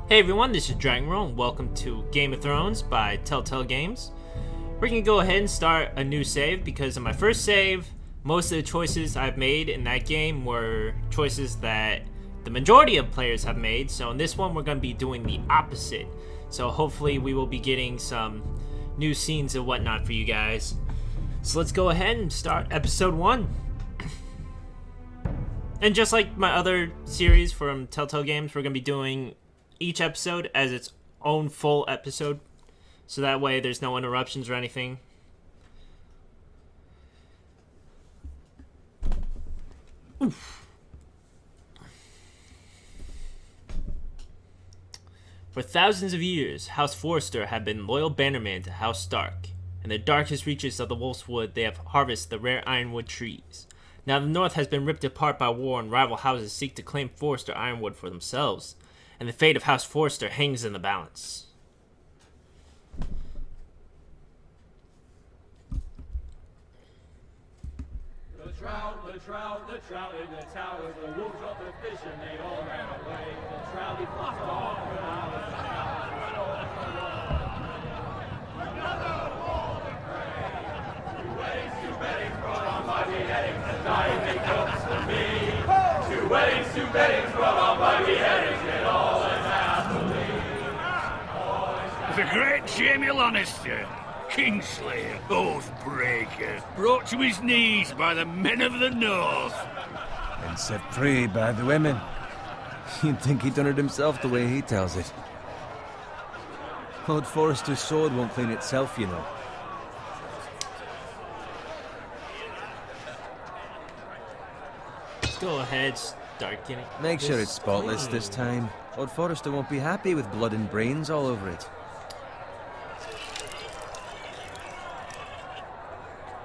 Hey everyone, this is Dragonro and welcome to Game of Thrones by Telltale Games. We're going to go ahead and start a new save because in my first save, most of the choices I've made in that game were choices that the majority of players have made. So in this one, we're going to be doing the opposite. So hopefully we will be getting some new scenes and whatnot for you guys. So let's go ahead and start episode 1. And just like my other series from Telltale Games, we're going to be doing each episode as its own full episode, so that way there's no interruptions or anything. Oof. For thousands of years, House Forrester have been loyal bannermen to House Stark. In the darkest reaches of the Wolf's Wood, they have harvested the rare ironwood trees. Now the North has been ripped apart by war, and rival houses seek to claim Forrester ironwood for themselves. And the fate of House Forrester hangs in the balance. The trout in the towers, the wolves of the fish, and they all ran away. The trout, he flopped off when I was a child. Another war to pray. Two weddings brought on by beheadings, and dying they comes to me. Two weddings brought on by beheadings, and all is happily. The great Jamie Lannister, Kingslayer, Oathbreaker, brought to his knees by the men of the North. And set free by the women. You'd think he'd done it himself the way he tells it. Lord Forrester's sword won't clean itself, you know. Let's go ahead, start getting. Make sure it's spotless this time. Lord Forrester won't be happy with blood and brains all over it.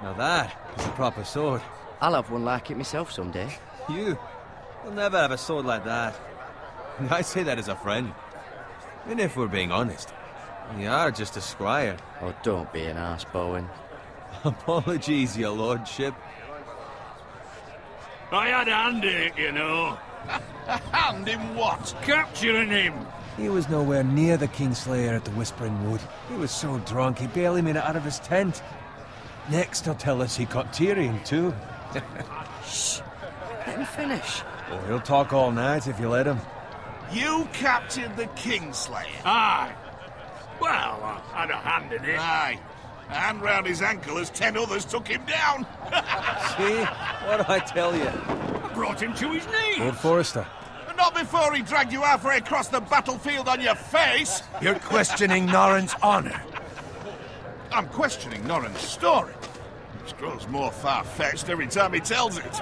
Now that is a proper sword. I'll have one like it myself someday. You'll never have a sword like that. I say that as a friend. And if we're being honest, you are just a squire. Oh, don't be an arse, Bowen. Apologies, your lordship. I had a hand in it, you know. A hand in what? Capturing him. He was nowhere near the Kingslayer at the Whispering Wood. He was so drunk he barely made it out of his tent. Next he'll tell us he caught Tyrion too. Shh. Let him finish. Oh, he'll talk all night if you let him. You captured the Kingslayer? Aye. Well, I had a hand in it. Aye. A hand round his ankle as 10 others took him down. See? What do I tell you? I brought him to his knees. Lord Forrester. But not before he dragged you halfway across the battlefield on your face. You're questioning Norrin's honor. I'm questioning Norrin's story. It grows more far-fetched every time he tells it.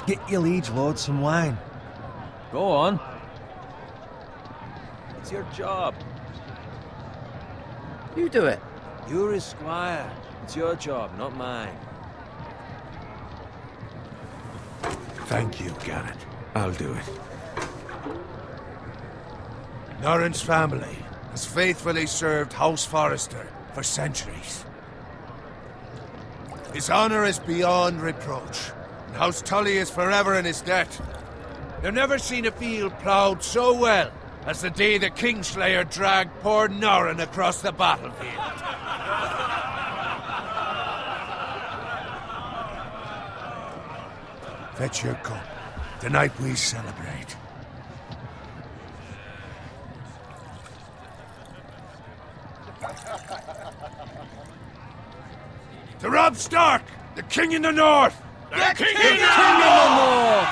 Get your liege lord some wine. Go on. It's your job. You do it. You're his squire. It's your job, not mine. Thank you, Garrett. I'll do it. Norrin's family has faithfully served House Forrester for centuries. His honor is beyond reproach, and House Tully is forever in his debt. They've never seen a field ploughed so well as the day the Kingslayer dragged poor Norrin across the battlefield. Fetch your cup. Tonight we celebrate. To Robb Stark, the King in the North! The King in the North!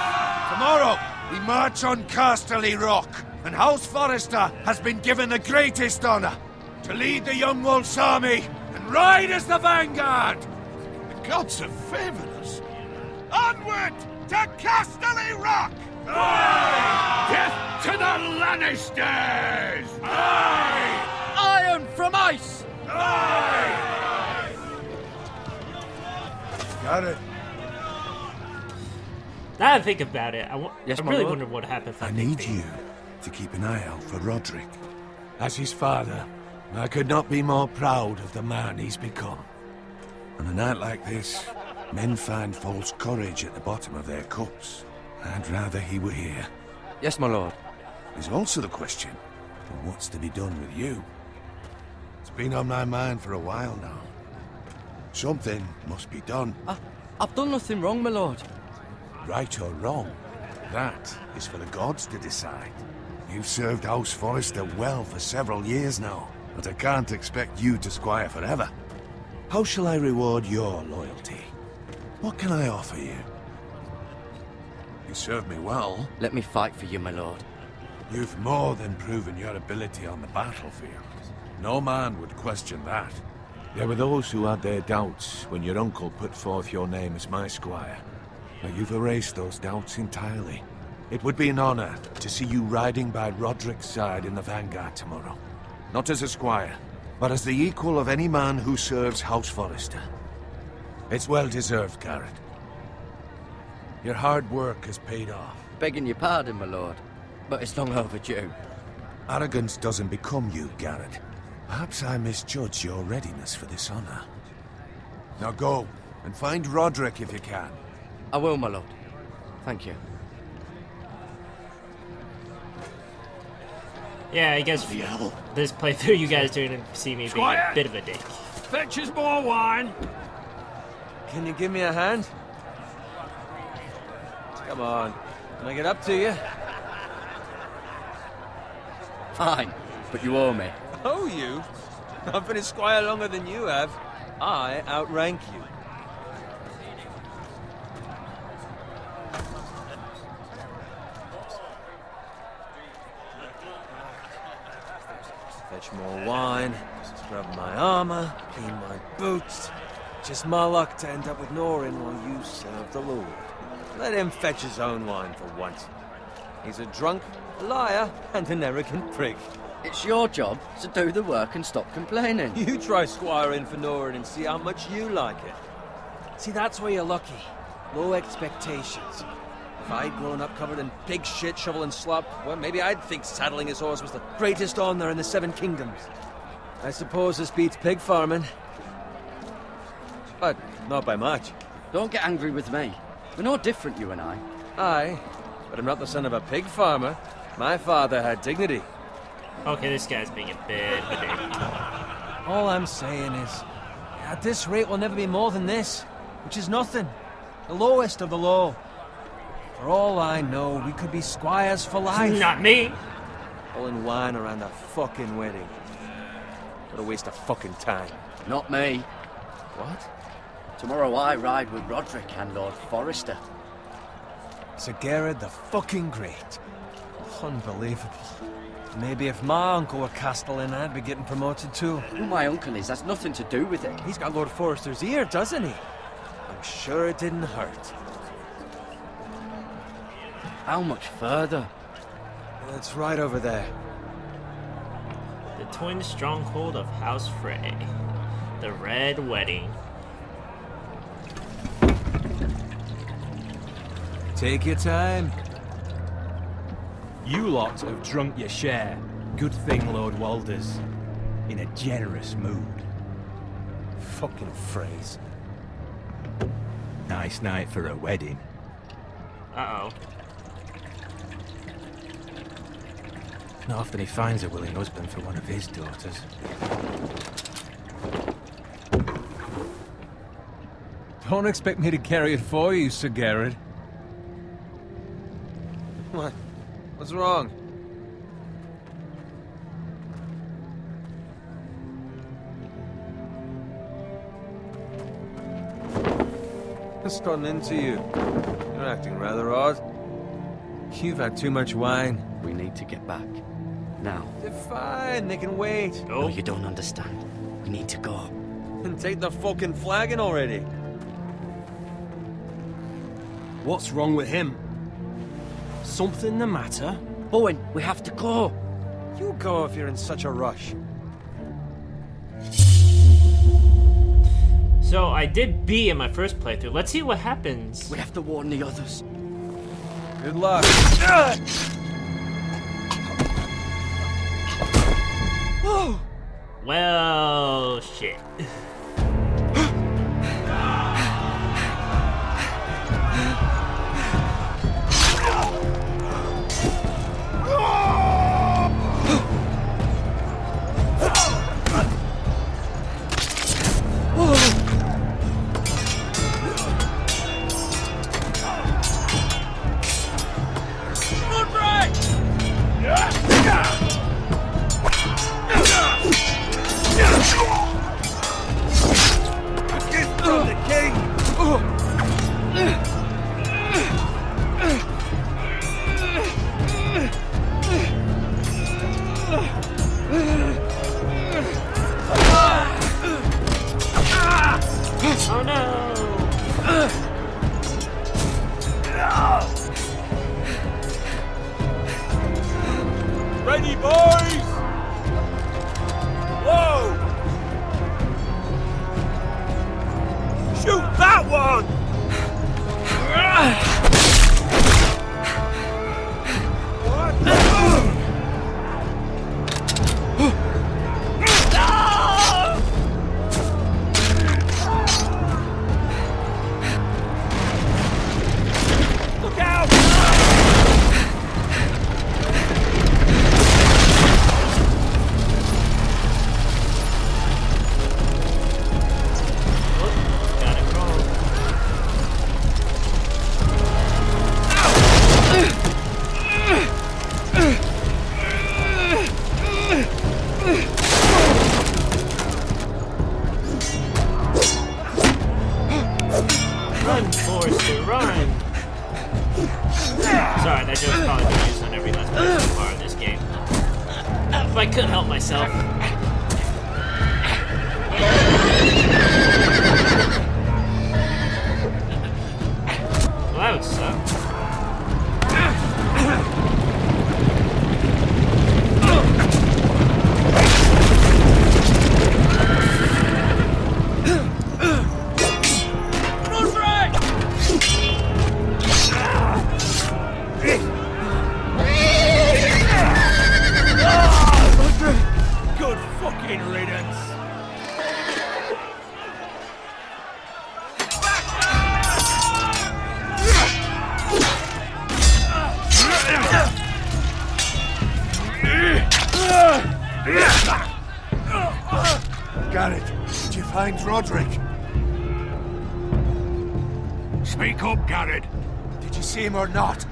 Tomorrow, we march on Casterly Rock, and House Forrester has been given the greatest honor to lead the Young Wolf's army and ride as the vanguard! The gods have favored us. Onward to Casterly Rock! Aye! Death to the Lannisters! Aye! Iron from ice! Aye! Got it. Now that I think about it, Yes, I my really lord? wonder what happened. If I need you to keep an eye out for Roderick. As his father, I could not be more proud of the man he's become. On a night like this, men find false courage at the bottom of their cups. I'd rather he were here. Yes, my lord. is also the question of what's to be done with you. It's been on my mind for a while now. Something must be done. I've done nothing wrong, my lord. Right or wrong, that is for the gods to decide. You've served House Forrester well for several years now, but I can't expect you to squire forever. How shall I reward your loyalty? What can I offer you? You served me well. Let me fight for you, my lord. You've more than proven your ability on the battlefield. No man would question that. There were those who had their doubts when your uncle put forth your name as my squire. But you've erased those doubts entirely. It would be an honor to see you riding by Roderick's side in the vanguard tomorrow. Not as a squire, but as the equal of any man who serves House Forrester. It's well deserved, Garrett. Your hard work has paid off. Begging your pardon, my lord, but it's long overdue. Arrogance doesn't become you, Garrett. Perhaps I misjudge your readiness for this honor. Now go, and find Roderick if you can. I will, my lord. Thank you. Yeah, I guess this playthrough you guys are gonna see me being a bit of a dick. Fetch us more wine. Can you give me a hand? Come on. Can I get up to you? Fine, but you owe me. Oh, you? I've been a squire longer than you have. I outrank you. Fetch more wine, scrub my armor, clean my boots. Just my luck to end up with Norin while you serve the Lord. Let him fetch his own wine for once. He's a drunk, a liar, and an arrogant prick. It's your job to do the work and stop complaining. You try squiring for Norin and see how much you like it. See, that's where you're lucky. Low expectations. If I'd grown up covered in pig shit, shovel and slop, well, maybe I'd think saddling his horse was the greatest honor in the Seven Kingdoms. I suppose this beats pig farming. But not by much. Don't get angry with me. We're no different, you and I. Aye, but I'm not the son of a pig farmer. My father had dignity. Okay, this guy's being a bit of a dick. All I'm saying is, at this rate we'll never be more than this, which is nothing. The lowest of the low. For all I know, we could be squires for life. Not me. Pulling wine around a fucking wedding. What a waste of fucking time. Not me. What? Tomorrow I ride with Roderick and Lord Forrester. Sir Garrett the fucking Great. Unbelievable. Maybe if my uncle were Castellan, I'd be getting promoted too. Who my uncle is has nothing to do with it. He's got Lord Forrester's ear, doesn't he? I'm sure it didn't hurt. How much further? Well, it's right over there. The twin stronghold of House Frey. The Red Wedding. Take your time. You lot have drunk your share. Good thing Lord Walder's in a generous mood. Fucking phrase. Nice night for a wedding. Uh-oh. Not often he finds a willing husband for one of his daughters. Don't expect me to carry it for you, Sir Garrett. What? What's wrong? What's gotten into you? You're acting rather odd. You've had too much wine. We need to get back. Now. They're fine, they can wait. No, you don't understand. We need to go. Then take the fucking flagon already. What's wrong with him? Something the matter? Owen, we have to go. You go if you're in such a rush. So I did B in my first playthrough. Let's see what happens. We have to warn the others. Good luck. Well, shit. Ready, boys! Whoa! Shoot that one! Look out! Got it wrong. Run, Forrester, run! Sorry, that joke's probably been used on every Let's Play so far in this game. If I couldn't help myself. Well, that would suck. Good fucking riddance! Garrett, did you find Roderick? Speak up, Garrett. Did you see him or not?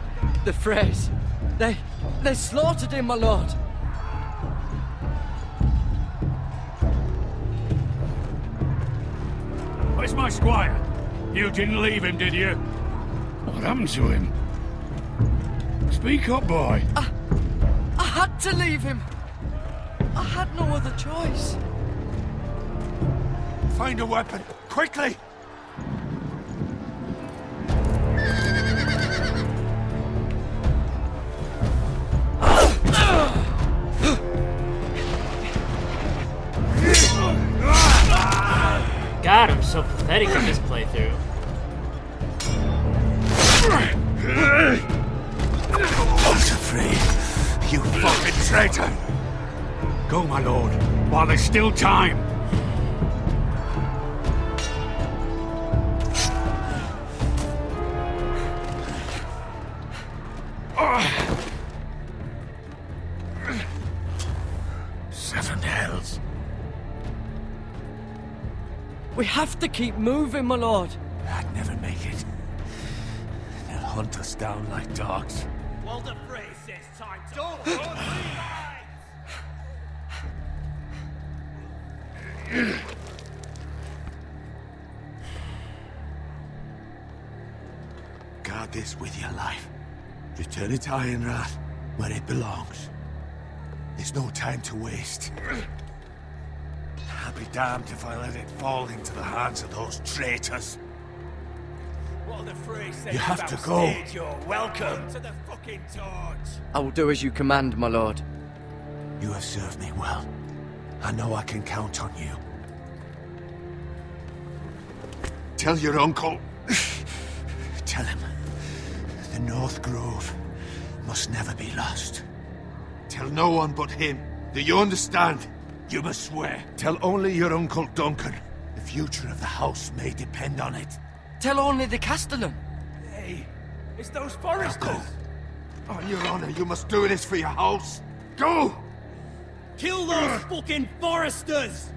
The Freys. They slaughtered him, my lord. Where's my squire? You didn't leave him, did you? What happened to him? Speak up, boy. I had to leave him. I had no other choice. Find a weapon, quickly! God, I'm so pathetic in this playthrough. Walter Free, you fucking traitor! Go, my lord, while there's still time. Seven hells. We have to keep moving, my lord. I'd never make it. They'll hunt us down like dogs. Walter Frey says time to don't Guard this with your life. Return it to Ironrath, where it belongs. There's no time to waste. I'll be damned if I let it fall into the hands of those traitors. Walter Frey says You have to go. You're welcome to the fucking torch. I will do as you command, my lord. You have served me well. I know I can count on you. Tell your uncle. Tell him. The North Grove must never be lost. Tell no one but him. Do you understand? You must swear. Tell only your Uncle Duncan. The future of the house may depend on it. Tell only the Castellan. Hey, it's those foresters. Go. On your honor, you must do this for your house. Go! Kill those fucking foresters.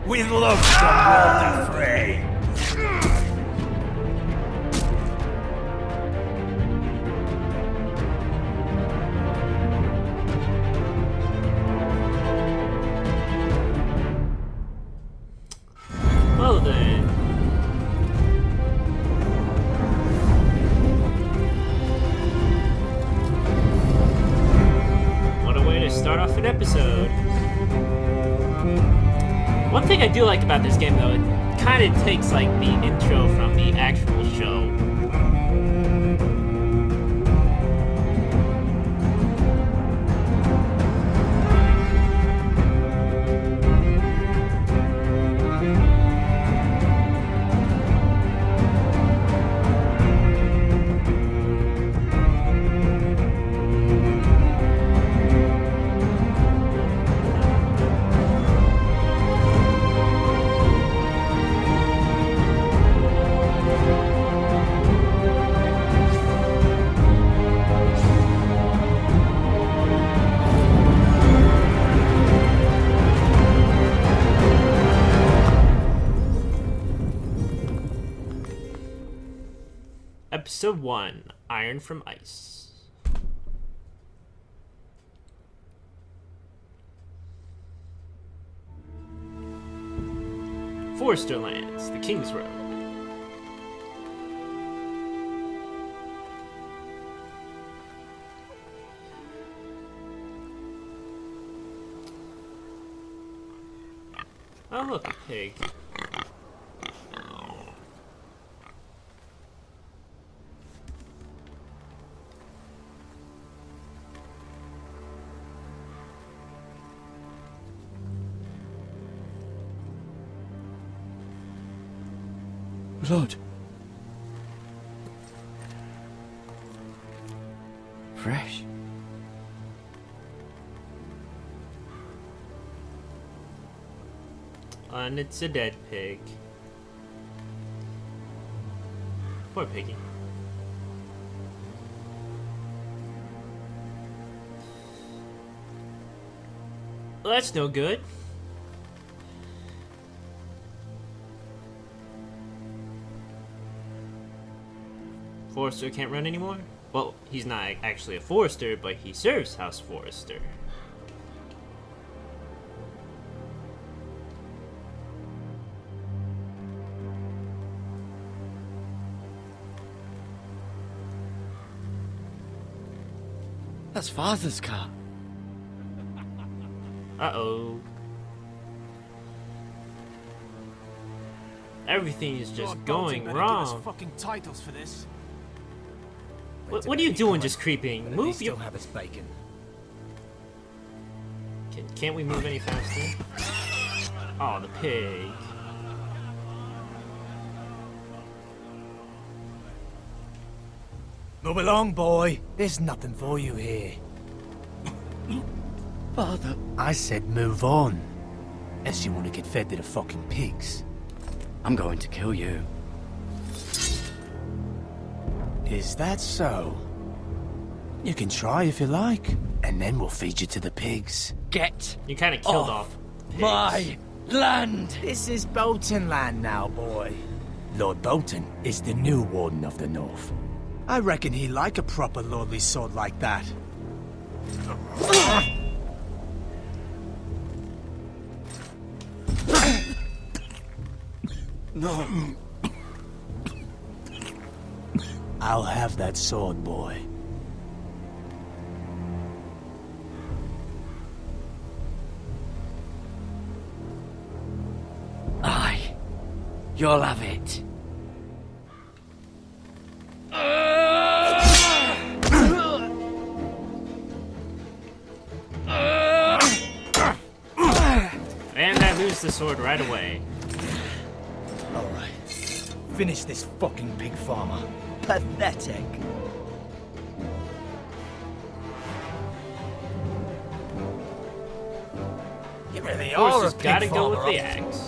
With love from Walter Frey. Well then. What a way to start off an episode. One thing I do like about this game though, it kind of takes like the intro from the actual show. Episode 1, Iron from Ice. Forester Lands, the King's Road. Oh look, a pig. Blood. Fresh. And it's a dead pig. Poor piggy. Well, that's no good. Forester can't run anymore? Well, he's not actually a Forester, but he serves House Forester. That's Father's car. Uh-oh. Everything is just going wrong. Fucking titles for this. What are you doing just creeping? Move your... have his bacon. Can't we move any faster? Oh, the pig. Move along, boy. There's nothing for you here. Father, I said move on. Unless you want to get fed to the fucking pigs. I'm going to kill you. Is that so? You can try if you like, and then we'll feed you to the pigs. Get You kind of killed off the pigs. my land! This is Bolton land now, boy. Lord Bolton is the new Warden of the North. I reckon he like a proper lordly sword like that. No. I'll have that sword, boy. Aye. You'll have it. And I lose the sword right away. Alright. Finish this fucking pig farmer. Pathetic. You really are a Forster's pig gotta go with farmer. the axe.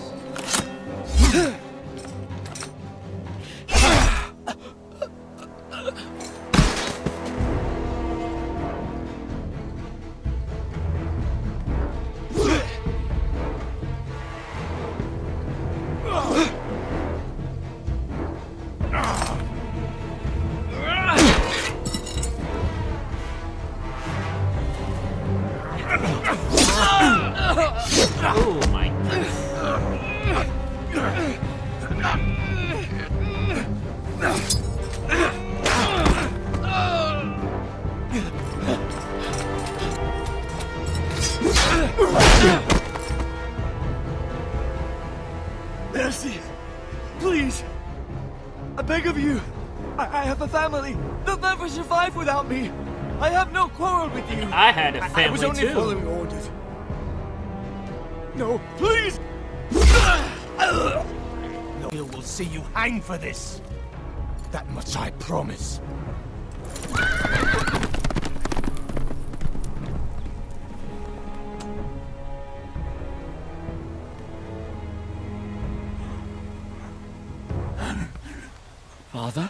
Oh my goodness. Mercy! Please! I beg of you! I have a family! They'll never survive without me! I have no quarrel with you! I had a I was family only too. following orders. No, please! No, we'll see you hang for this. That much I promise. Father?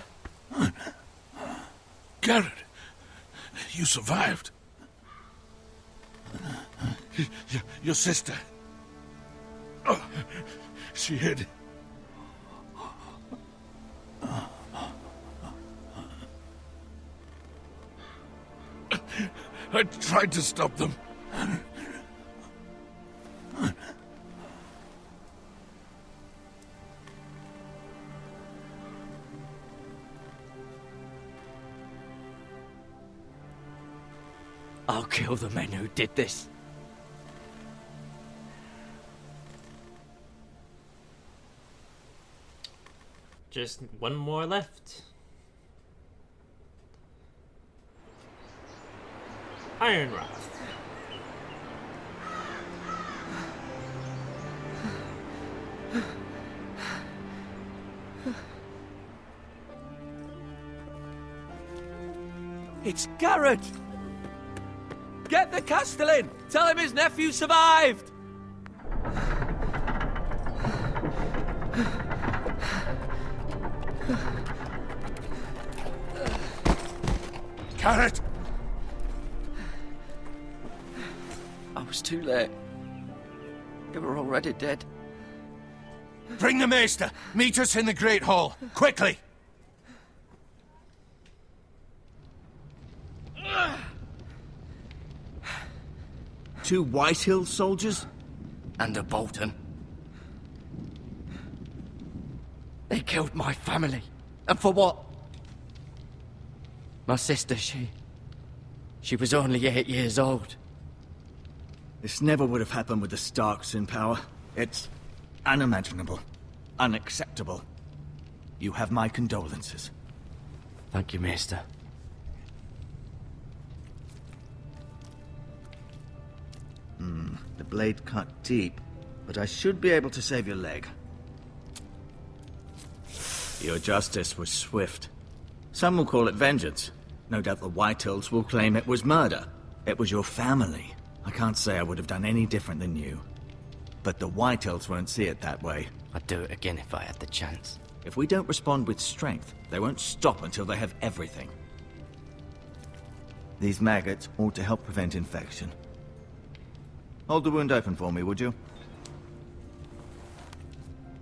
Garrett, you survived. Your sister. Oh, she hid. I tried to stop them. I'll kill the men who did this. Just one more left. Iron Wrath. It's Garrett! Get the Castellan! Tell him his nephew survived! Garrett! I was too late. They were already dead. Bring the Maester! Meet us in the Great Hall! Quickly! Two Whitehill soldiers? And a Bolton. They killed my family. And for what? My sister, she was only 8 years old. This never would have happened with the Starks in power. It's unimaginable. Unacceptable. You have my condolences. Thank you, Maester. The blade cut deep, but I should be able to save your leg. Your justice was swift. Some will call it vengeance. No doubt the Whitehills will claim it was murder. It was your family. I can't say I would have done any different than you. But the Whitehills won't see it that way. I'd do it again if I had the chance. If we don't respond with strength, they won't stop until they have everything. These maggots ought to help prevent infection. Hold the wound open for me, would you?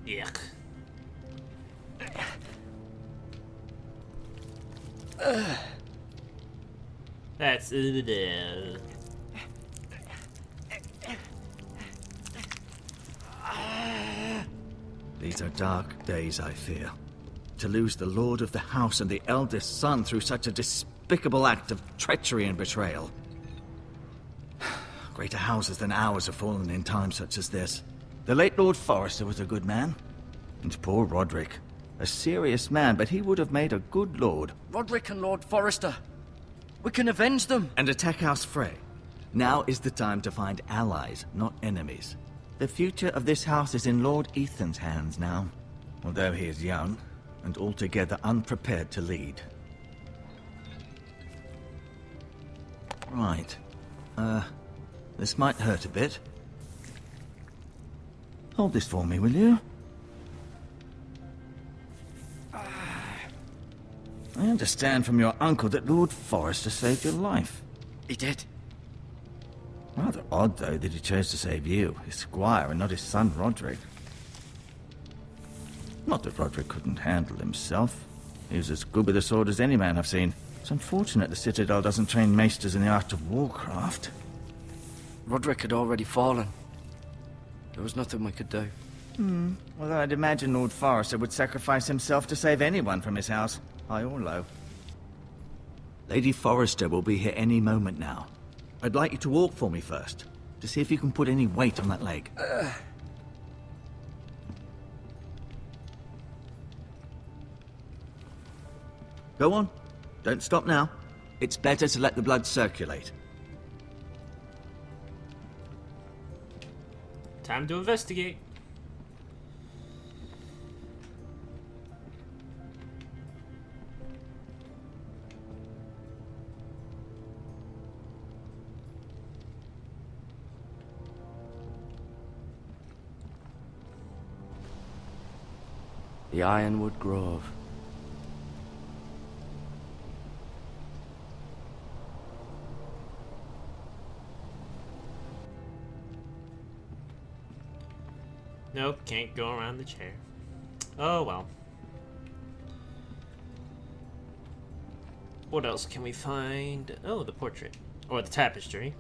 Yuck. That's it. These are dark days, I fear. To lose the lord of the house and the eldest son through such a despicable act of treachery and betrayal. Greater houses than ours have fallen in times such as this. The late Lord Forrester was a good man. And poor Roderick. A serious man, but he would have made a good lord. Roderick and Lord Forrester. We can avenge them. And attack House Frey. Now is the time to find allies, not enemies. The future of this house is in Lord Ethan's hands now. Although he is young, and altogether unprepared to lead. Right. This might hurt a bit. Hold this for me, will you? I understand from your uncle that Lord Forrester saved your life. He did. Rather odd, though, that he chose to save you, his squire, and not his son Roderick. Not that Roderick couldn't handle himself. He was as good with a sword as any man I've seen. It's unfortunate the Citadel doesn't train maesters in the art of warcraft. Roderick had already fallen. There was nothing we could do. Although I'd imagine Lord Forrester would sacrifice himself to save anyone from his house, high or low. Lady Forrester will be here any moment now. I'd like you to walk for me first, to see if you can put any weight on that leg. Go on. Don't stop now. It's better to let the blood circulate. Time to investigate. The Ironwood Grove. Nope, can't go around the chair. Oh well. What else can we find? Oh, the portrait. Or the tapestry.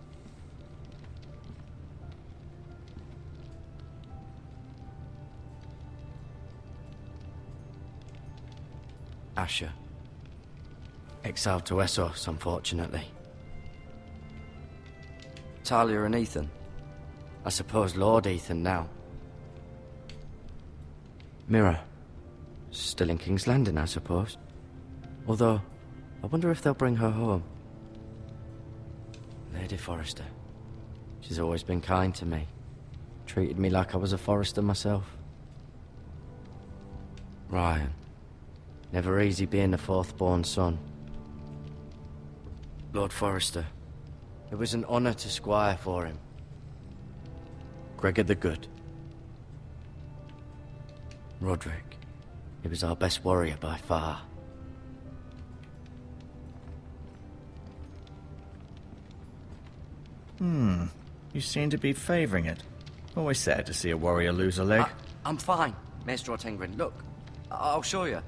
Asher. Exiled to Essos, unfortunately. Talia and Ethan. I suppose Lord Ethan now. Mira. Still in King's Landing, I suppose. Although, I wonder if they'll bring her home. Lady Forrester. She's always been kind to me. Treated me like I was a Forrester myself. Ryan. Never easy being the fourth-born son. Lord Forrester. It was an honor to squire for him. Gregor the Good. Roderick. He was our best warrior by far. You seem to be favoring it. Always sad to see a warrior lose a leg. I'm fine, Maester Ortengrin. Look, I'll show you.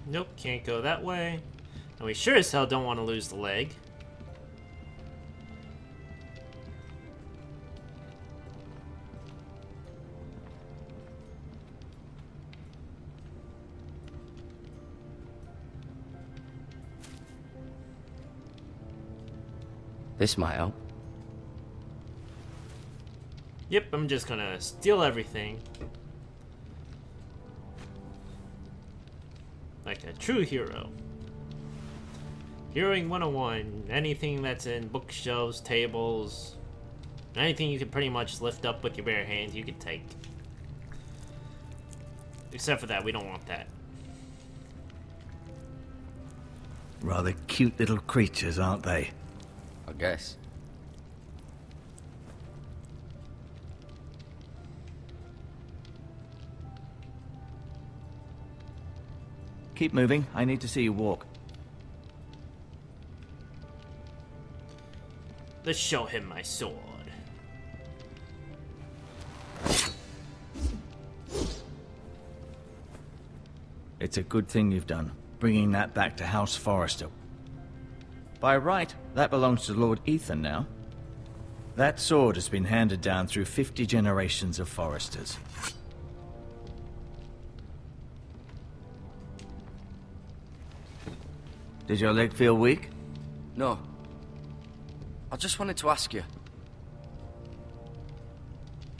Nope, can't go that way. And we sure as hell don't want to lose the leg. This might help. Yep, I'm just gonna steal everything. Like a true hero. Heroing 101. Anything that's in bookshelves, tables, anything you can pretty much lift up with your bare hands, you can take. Except for that, we don't want that. Rather cute little creatures, aren't they? I guess. Keep moving. I need to see you walk. Let's show him my sword. It's a good thing you've done, bringing that back to House Forrester. By right, that belongs to Lord Ethan now. That sword has been handed down through 50 generations of Forresters. Did your leg feel weak? No. I just wanted to ask you.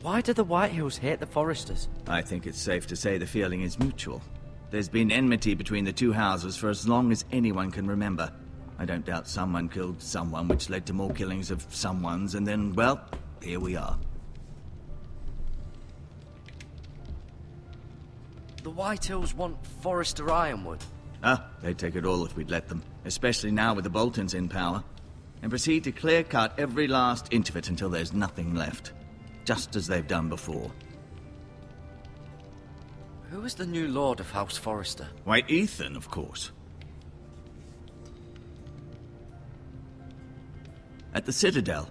Why do the Whitehills hate the Forresters? I think it's safe to say the feeling is mutual. There's been enmity between the two houses for as long as anyone can remember. I don't doubt someone killed someone, which led to more killings of someones, and then, well, here we are. The Whitehills want Forrester Ironwood. They'd take it all if we'd let them, especially now with the Boltons in power, and proceed to clear-cut every last inch of it until there's nothing left, just as they've done before. Who is the new Lord of House Forrester? Why, Ethan, of course. At the Citadel,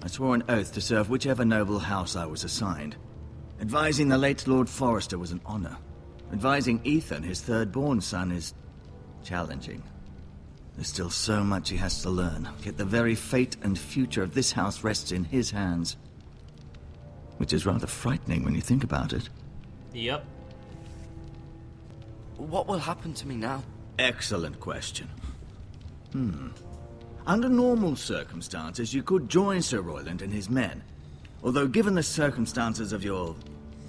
I swore an oath to serve whichever noble house I was assigned. Advising the late Lord Forrester was an honor. Advising Ethan, his third-born son, is challenging. There's still so much he has to learn, yet the very fate and future of this house rests in his hands. Which is rather frightening when you think about it. Yep. What will happen to me now? Excellent question. Under normal circumstances, you could join Sir Royland and his men. Although, given the circumstances of your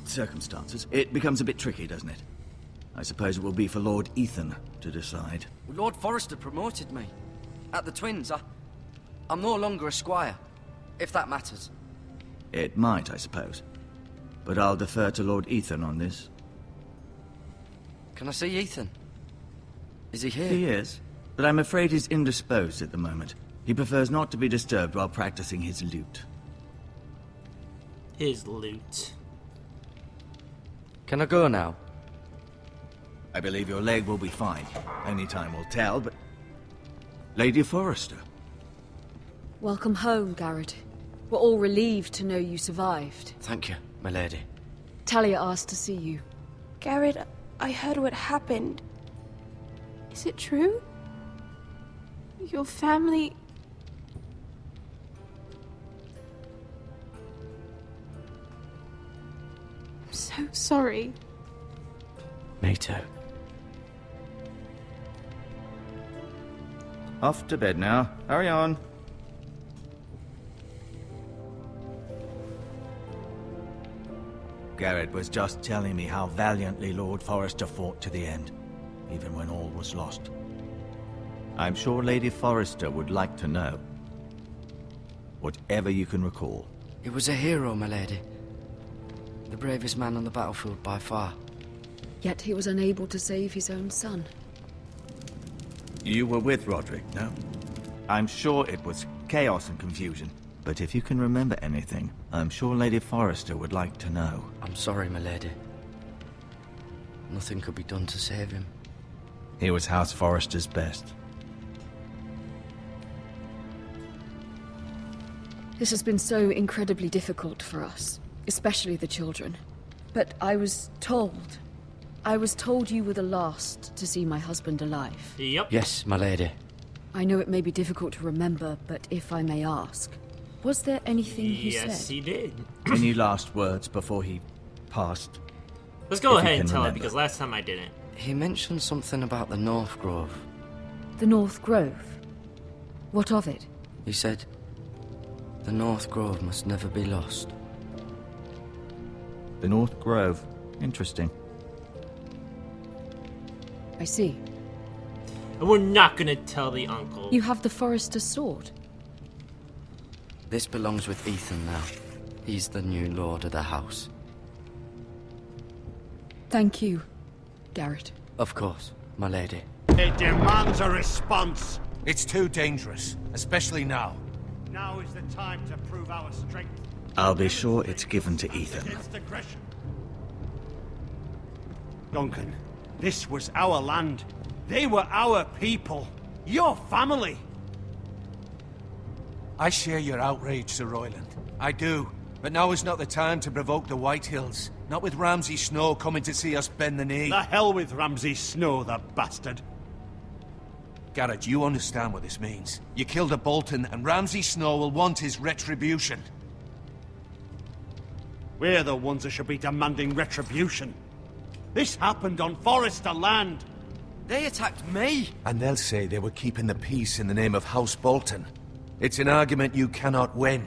circumstances, it becomes a bit tricky, doesn't it? I suppose it will be for Lord Ethan to decide. Lord Forrester promoted me. At the Twins, I'm no longer a squire, if that matters. It might, I suppose. But I'll defer to Lord Ethan on this. Can I see Ethan? Is he here? He is, but I'm afraid he's indisposed at the moment. He prefers not to be disturbed while practicing his lute. His loot. Can I go now? I believe your leg will be fine. Only time will tell, but... Lady Forrester. Welcome home, Garrett. We're all relieved to know you survived. Thank you, my lady. Talia asked to see you. Garrett, I heard what happened. Is it true? Your family so sorry. Me too. Off to bed now. Hurry on. Garrett was just telling me how valiantly Lord Forrester fought to the end, even when all was lost. I'm sure Lady Forrester would like to know. Whatever you can recall. He was a hero, my lady. The bravest man on the battlefield by far. Yet he was unable to save his own son. You were with Roderick, no? I'm sure it was chaos and confusion. But if you can remember anything, I'm sure Lady Forrester would like to know. I'm sorry, my lady. Nothing could be done to save him. He was House Forrester's best. This has been so incredibly difficult for us, especially the children. But I was told you were the last to see my husband alive. Yep. Yes, my lady. I know it may be difficult to remember, but if I may ask, was there anything he said? Yes, he did. Any last words before he passed? Let's go If you ahead and can tell it, remember. because last time I didn't. He mentioned something about the North Grove. The North Grove? What of it? He said, the North Grove must never be lost. The North Grove. Interesting. I see. And we're not gonna tell the uncle. You have the Forrester's sword. This belongs with Ethan now. He's the new lord of the house. Thank you, Garrett. Of course, my lady. It demands a response. It's too dangerous, especially now. Now is the time to prove our strength. I'll be sure it's given to Ethan. Against aggression. Duncan, this was our land. They were our people. Your family. I share your outrage, Sir Royland. I do. But now is not the time to provoke the White Hills. Not with Ramsay Snow coming to see us bend the knee. The hell with Ramsay Snow, the bastard. Garrett, you understand what this means. You killed a Bolton, and Ramsay Snow will want his retribution. We're the ones that should be demanding retribution. This happened on Forrester land. They attacked me! And they'll say they were keeping the peace in the name of House Bolton. It's an argument you cannot win.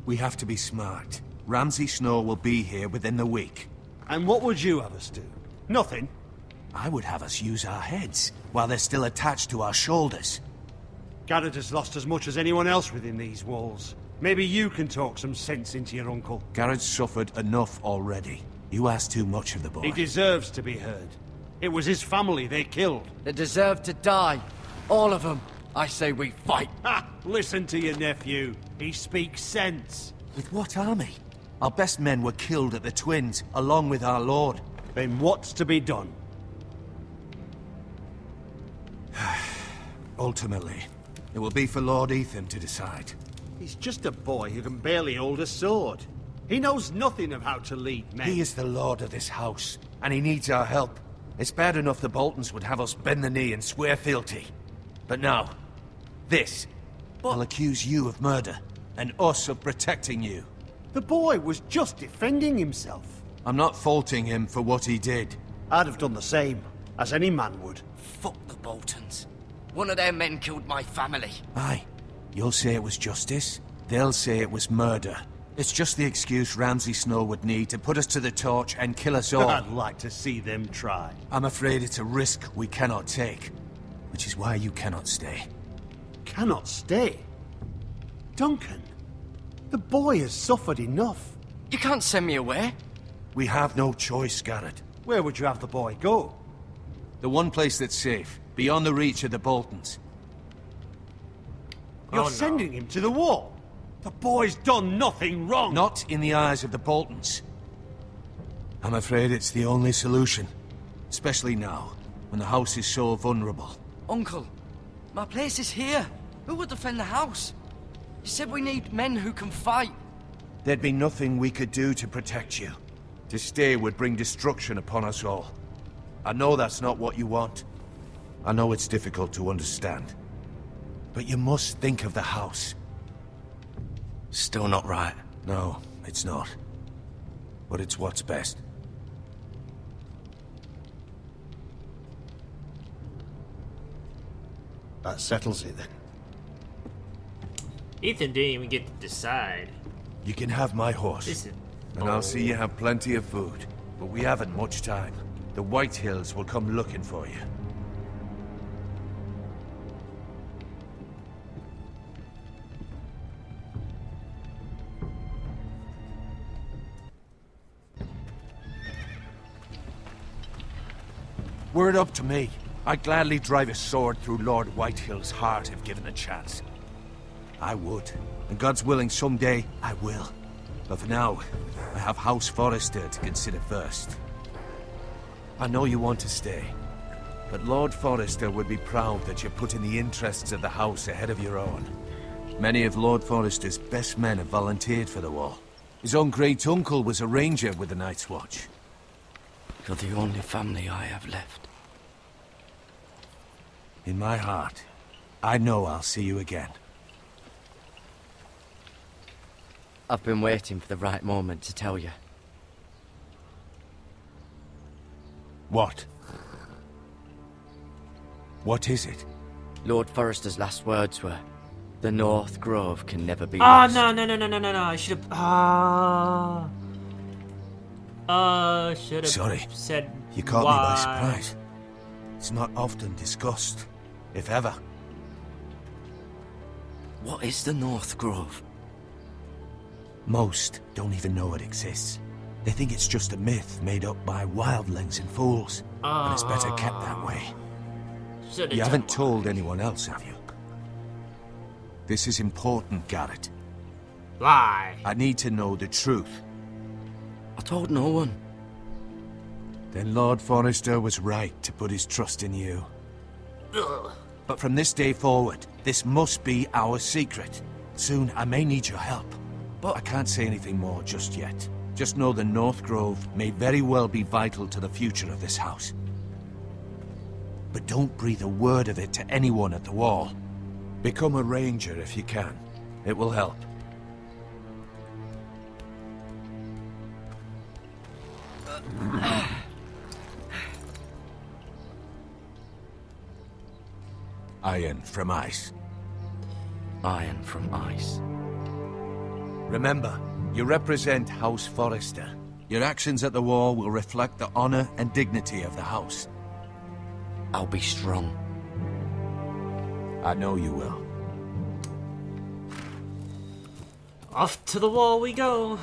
We have to be smart. Ramsay Snow will be here within the week. And what would you have us do? Nothing. I would have us use our heads, while they're still attached to our shoulders. Garrett has lost as much as anyone else within these walls. Maybe you can talk some sense into your uncle. Garrett's suffered enough already. You ask too much of the boy. He deserves to be heard. It was his family they killed. They deserve to die. All of them. I say we fight. Ha! Listen to your nephew. He speaks sense. With what army? Our best men were killed at the Twins, along with our lord. Then what's to be done? Ultimately, it will be for Lord Ethan to decide. He's just a boy who can barely hold a sword. He knows nothing of how to lead men. He is the lord of this house, and he needs our help. It's bad enough the Boltons would have us bend the knee and swear fealty. But now, this. I'll accuse you of murder, and us of protecting you. The boy was just defending himself. I'm not faulting him for what he did. I'd have done the same, as any man would. Fuck the Boltons. One of their men killed my family. Aye. You'll say it was justice. They'll say it was murder. It's just the excuse Ramsay Snow would need to put us to the torch and kill us all. I'd like to see them try. I'm afraid it's a risk we cannot take. Which is why you cannot stay. Cannot stay? Duncan, the boy has suffered enough. You can't send me away. We have no choice, Garrett. Where would you have the boy go? The one place that's safe, beyond the reach of the Boltons. You're sending him to the wall? The boy's done nothing wrong! Not in the eyes of the Boltons. I'm afraid it's the only solution. Especially now, when the house is so vulnerable. Uncle, my place is here. Who will defend the house? You said we need men who can fight. There'd be nothing we could do to protect you. To stay would bring destruction upon us all. I know that's not what you want. I know it's difficult to understand. But you must think of the house. Still not right. No, it's not. But it's what's best. That settles it then. Ethan didn't even get to decide. You can have my horse. This is and I'll see you have plenty of food. But we haven't much time. The White Hills will come looking for you. Were it up to me, I'd gladly drive a sword through Lord Whitehill's heart if given a chance. I would, and God's willing someday I will. But for now, I have House Forrester to consider first. I know you want to stay, but Lord Forrester would be proud that you're putting the interests of the house ahead of your own. Many of Lord Forrester's best men have volunteered for the war. His own great-uncle was a ranger with the Night's Watch. You're the only family I have left. In my heart, I know I'll see you again. I've been waiting for the right moment to tell you. What? What is it? Lord Forrester's last words were, "The North Grove can never be Oh, lost." no. I should have... should have Sorry. said You caught why. me by surprise. It's not often discussed, if ever. What is the North Grove? Most don't even know it exists. They think it's just a myth made up by wildlings and fools. And it's better kept that way. You haven't told anyone else, have you? This is important, Garrett. Lie. I need to know the truth. I told no one. Then Lord Forrester was right to put his trust in you. Ugh. But from this day forward, this must be our secret. Soon I may need your help. But I can't say anything more just yet. Just know the North Grove may very well be vital to the future of this house. But don't breathe a word of it to anyone at the wall. Become a ranger if you can. It will help. Iron from ice. Iron from ice. Remember, you represent House Forrester. Your actions at the war will reflect the honor and dignity of the house. I'll be strong. I know you will. Off to the wall we go.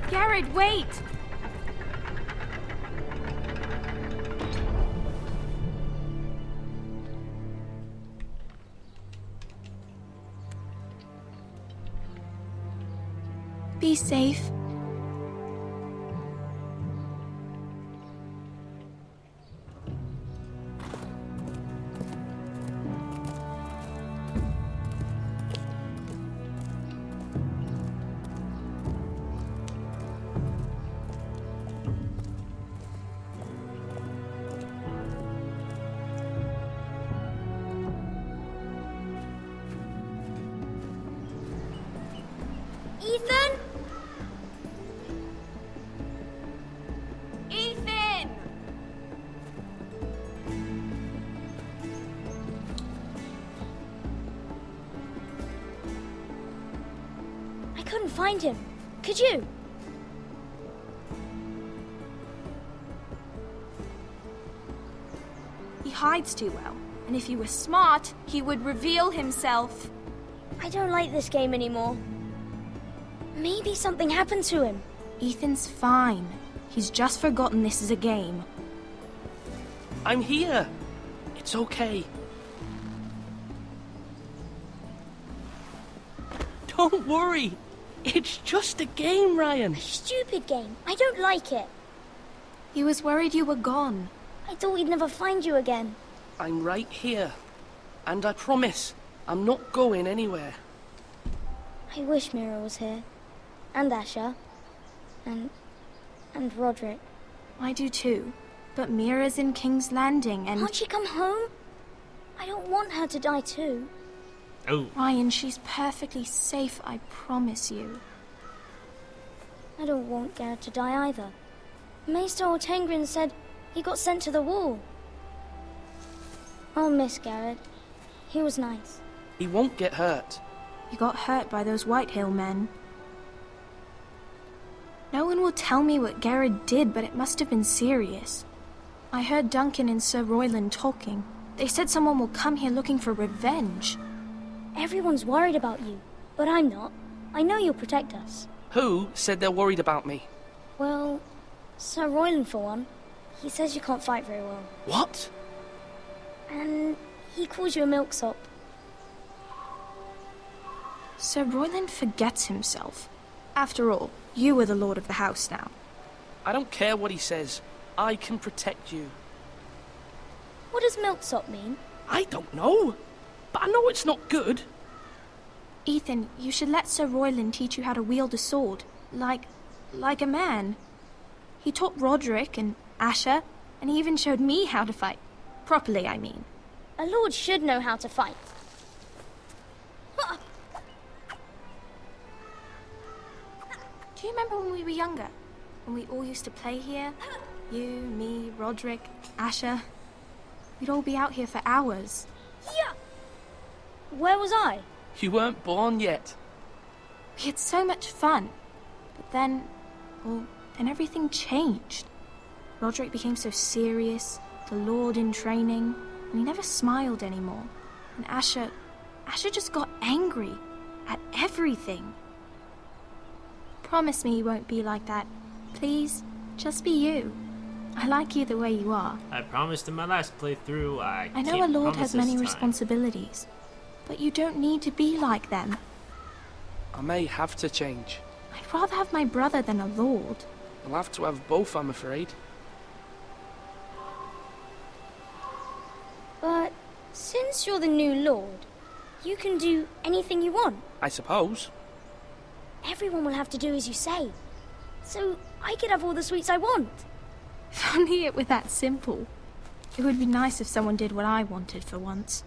Garrett, wait! Be safe. Ethan? Ethan! I couldn't find him. Could you? He hides too well, and if he were smart, he would reveal himself. I don't like this game anymore. Maybe something happened to him. Ethan's fine. He's just forgotten this is a game. I'm here. It's okay. Don't worry. It's just a game, Ryan. A stupid game. I don't like it. He was worried you were gone. I thought we'd never find you again. I'm right here. And I promise, I'm not going anywhere. I wish Mira was here. And Asher. And Roderick. I do too. But Mira's in King's Landing and... Can't she come home? I don't want her to die too. Oh. Ryan, she's perfectly safe, I promise you. I don't want Garrett to die either. Maester Ortengrin said he got sent to the wall. I'll miss Garrett. He was nice. He won't get hurt. You got hurt by those Whitehill men. No one will tell me what Garrett did, but it must have been serious. I heard Duncan and Sir Royland talking. They said someone will come here looking for revenge. Everyone's worried about you, but I'm not. I know you'll protect us. Who said they're worried about me? Well, Sir Royland for one. He says you can't fight very well. What? And he calls you a milksop. Sir Royland forgets himself. After all, you are the lord of the house now. I don't care what he says. I can protect you. What does milksop mean? I don't know, but I know it's not good. Ethan, you should let Sir Royland teach you how to wield a sword. Like a man. He taught Roderick and Asher, and he even showed me how to fight. Properly, I mean. A lord should know how to fight. Do you remember when we were younger? When we all used to play here? You, me, Roderick, Asher. We'd all be out here for hours. Yeah. Where was I? You weren't born yet. We had so much fun. But then, well, then everything changed. Roderick became so serious, the Lord in training, and he never smiled anymore. And Asher just got angry at everything. Promise me you won't be like that. Please, just be you. I like you the way you are. I promised in my last playthrough I know a lord has many responsibilities, but you don't need to be like them. I may have to change. I'd rather have my brother than a lord. I'll have to have both, I'm afraid. But since you're the new lord, you can do anything you want. I suppose. Everyone will have to do as you say. So I could have all the sweets I want. If only it were that simple. It would be nice if someone did what I wanted for once.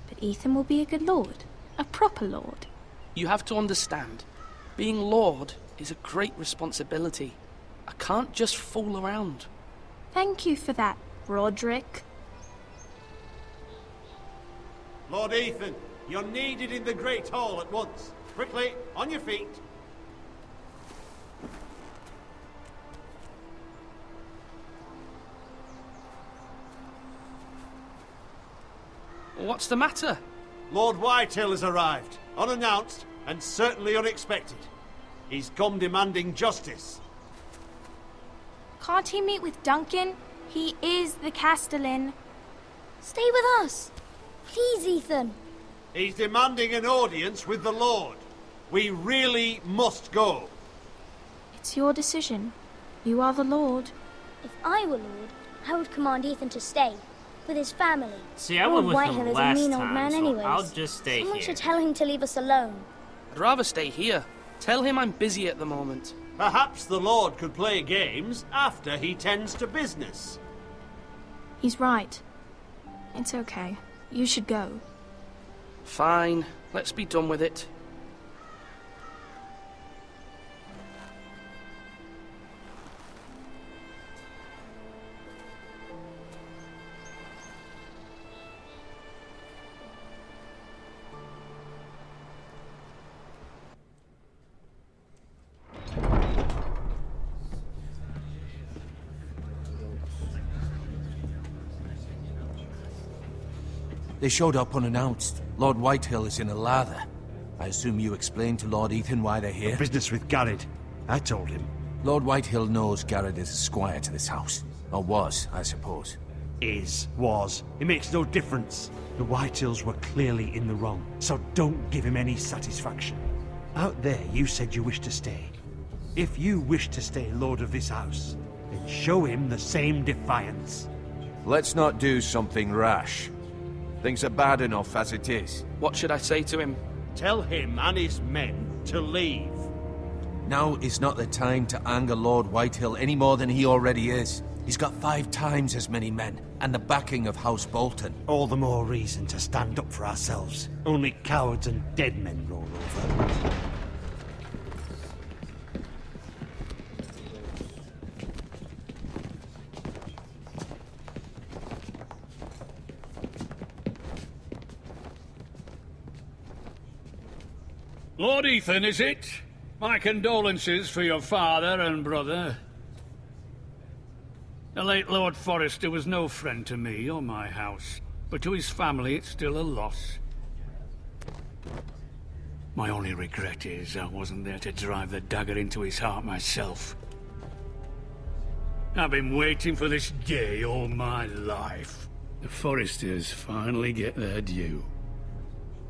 But Ethan will be a good lord. A proper lord. You have to understand. Being lord is a great responsibility. I can't just fool around. Thank you for that, Roderick. Lord Ethan, you're needed in the Great Hall at once. Quickly, on your feet. What's the matter? Lord Whitehill has arrived, unannounced and certainly unexpected. He's come demanding justice. Can't he meet with Duncan? He is the Castellan. Stay with us. Please, Ethan. He's demanding an audience with the Lord. We really must go. It's your decision. You are the lord. If I were lord, I would command Ethan to stay. With his family. See, I went with Whitehill him is a last mean old time, man so anyways. I'll just stay Someone here. should tell him to leave us alone. I'd rather stay here. Tell him I'm busy at the moment. Perhaps the Lord could play games after he tends to business. He's right. It's okay. You should go. Fine. Let's be done with it. They showed up unannounced. Lord Whitehill is in a lather. I assume you explained to Lord Ethan why they're here? Business with Garrett. I told him. Lord Whitehill knows Garrett is a squire to this house. Or was, I suppose. Was. It makes no difference. The Whitehills were clearly in the wrong, so don't give him any satisfaction. Out there, you said you wished to stay. If you wish to stay lord of this house, then show him the same defiance. Let's not do something rash. Things are bad enough as it is. What should I say to him? Tell him and his men to leave. Now is not the time to anger Lord Whitehill any more than he already is. He's got 5 times as many men, and the backing of House Bolton. All the more reason to stand up for ourselves. Only cowards and dead men roll over. Lord Ethan, is it? My condolences for your father and brother. The late Lord Forrester was no friend to me or my house, but to his family it's still a loss. My only regret is I wasn't there to drive the dagger into his heart myself. I've been waiting for this day all my life. The Forresters finally get their due.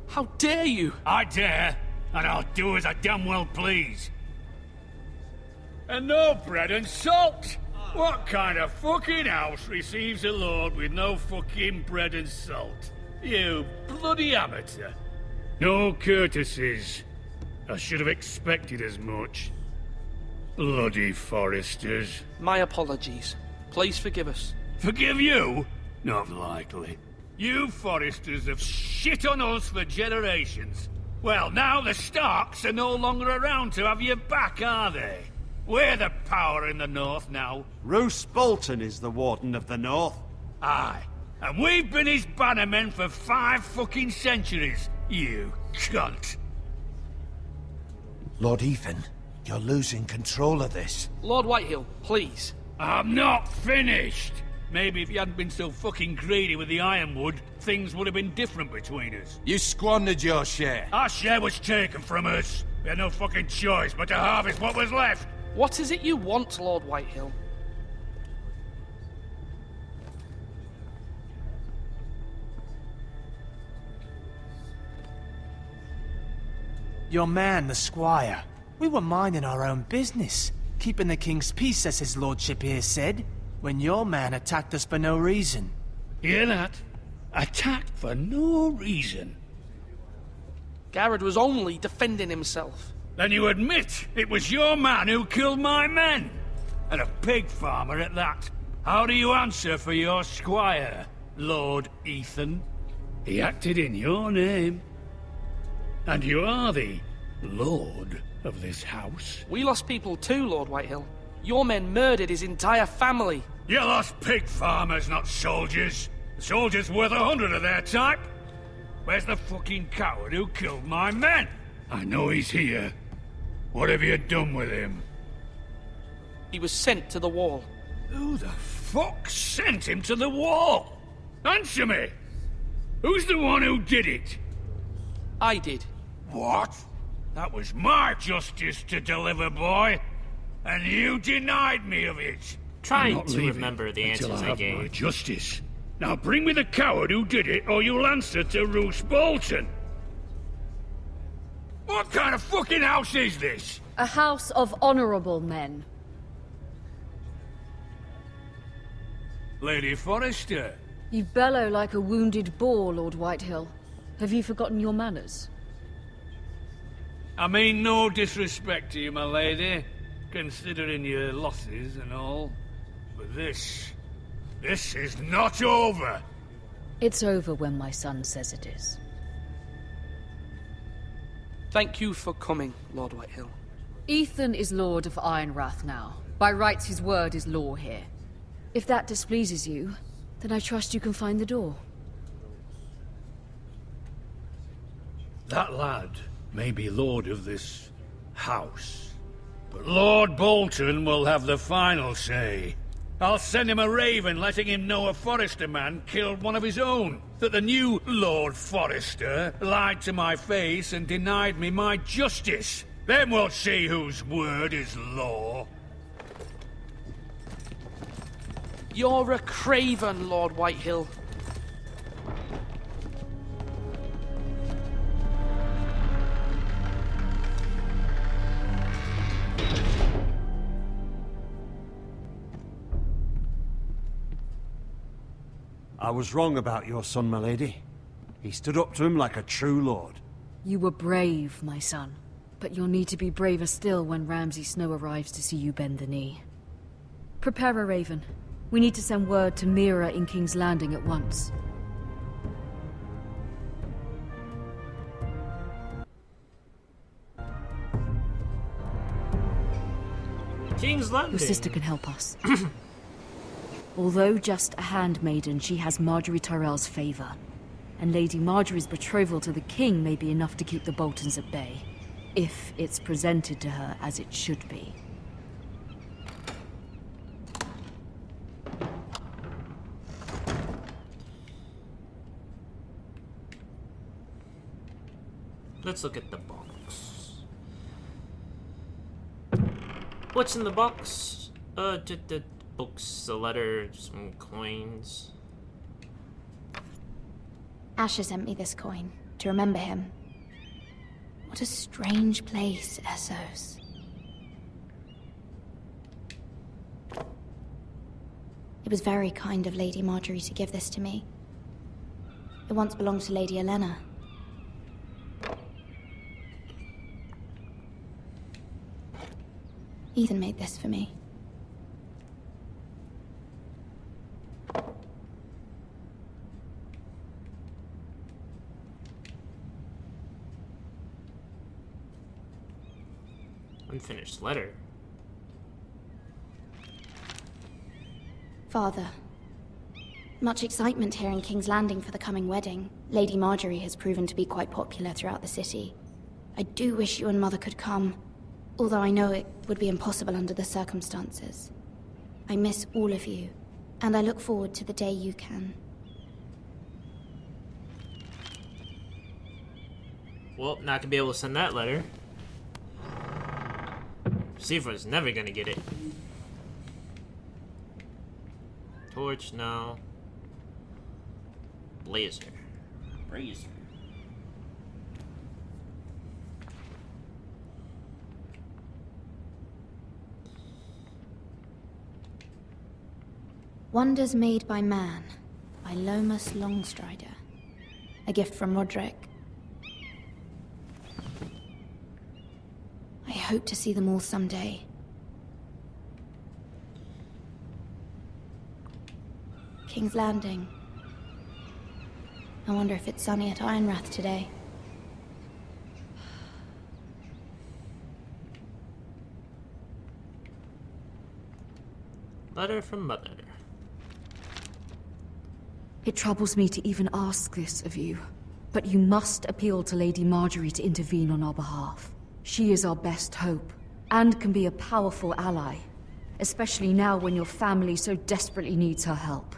How dare you? I dare, and I'll do as I damn well please. And no bread and salt! What kind of fucking house receives a lord with no fucking bread and salt? You bloody amateur. No courtesies. I should have expected as much. Bloody Forresters. My apologies. Please forgive us. Forgive you? Not likely. You Forresters have shit on us for generations. Well, now the Starks are no longer around to have you back, are they? We're the power in the north now. Roose Bolton is the Warden of the North. Aye. And we've been his bannermen for 5 fucking centuries, you cunt. Lord Ethan, you're losing control of this. Lord Whitehill, please. I'm not finished. Maybe if you hadn't been so fucking greedy with the ironwood, things would have been different between us. You squandered your share. Our share was taken from us. We had no fucking choice but to harvest what was left. What is it you want, Lord Whitehill? Your man, the squire. We were minding our own business, keeping the king's peace, as his lordship here said, when your man attacked us for no reason. Hear that? Attacked for no reason. Garrett was only defending himself. Then you admit it was your man who killed my men? And a pig farmer at that. How do you answer for your squire, Lord Ethan? He acted in your name. And you are the lord of this house. We lost people too, Lord Whitehill. Your men murdered his entire family. You lost pig farmers, not soldiers. The soldiers worth 100 of their type. Where's the fucking coward who killed my men? I know he's here. What have you done with him? He was sent to the wall. Who the fuck sent him to the wall? Answer me! Who's the one who did it? I did. What? That was my justice to deliver, boy. And you denied me of it. Trying to remember the answers I gave. My justice. Now bring me the coward who did it, or you'll answer to Roose Bolton. What kind of fucking house is this? A house of honorable men. Lady Forrester. You bellow like a wounded boar, Lord Whitehill. Have you forgotten your manners? I mean no disrespect to you, my lady, considering your losses and all. But this is not over. It's over when my son says it is. Thank you for coming, Lord Whitehill. Ethan is Lord of Ironrath now. By rights, his word is law here. If that displeases you, then I trust you can find the door. That lad may be lord of this house, but Lord Bolton will have the final say. I'll send him a raven letting him know a Forrester man killed one of his own. That the new Lord Forrester lied to my face and denied me my justice. Then we'll see whose word is law. You're a craven, Lord Whitehill. I was wrong about your son, my lady. He stood up to him like a true lord. You were brave, my son. but you'll need to be braver still when Ramsay Snow arrives to see you bend the knee. Prepare a raven. We need to send word to Mira in King's Landing at once. King's Landing. Your sister can help us. Although just a handmaiden, she has Marjorie Tyrell's favor. And Lady Marjorie's betrothal to the king may be enough to keep the Boltons at bay. If it's presented to her as it should be. Let's look at the box. What's in the box? The books, a letter, some coins. Asher sent me this coin to remember him. What a strange place, Essos. It was very kind of Lady Marjorie to give this to me. It once belonged to Lady Elena. Ethan made this for me. Unfinished letter. Father, much excitement here in King's Landing for the coming wedding. Lady Marjorie has proven to be quite popular throughout the city. I do wish you and Mother could come, although I know it would be impossible under the circumstances. I miss all of you, and I look forward to the day you can. Well, not gonna be able to send that letter. Sifa's never gonna get it. Torch, no. Blazer. Brazier. Wonders Made by Man, by Lomas Longstrider. A gift from Roderick. I hope to see them all someday. King's Landing. I wonder if it's sunny at Ironrath today. Letter from Mother. It troubles me to even ask this of you, but you must appeal to Lady Marjorie to intervene on our behalf. She is our best hope, and can be a powerful ally, especially now when your family so desperately needs her help.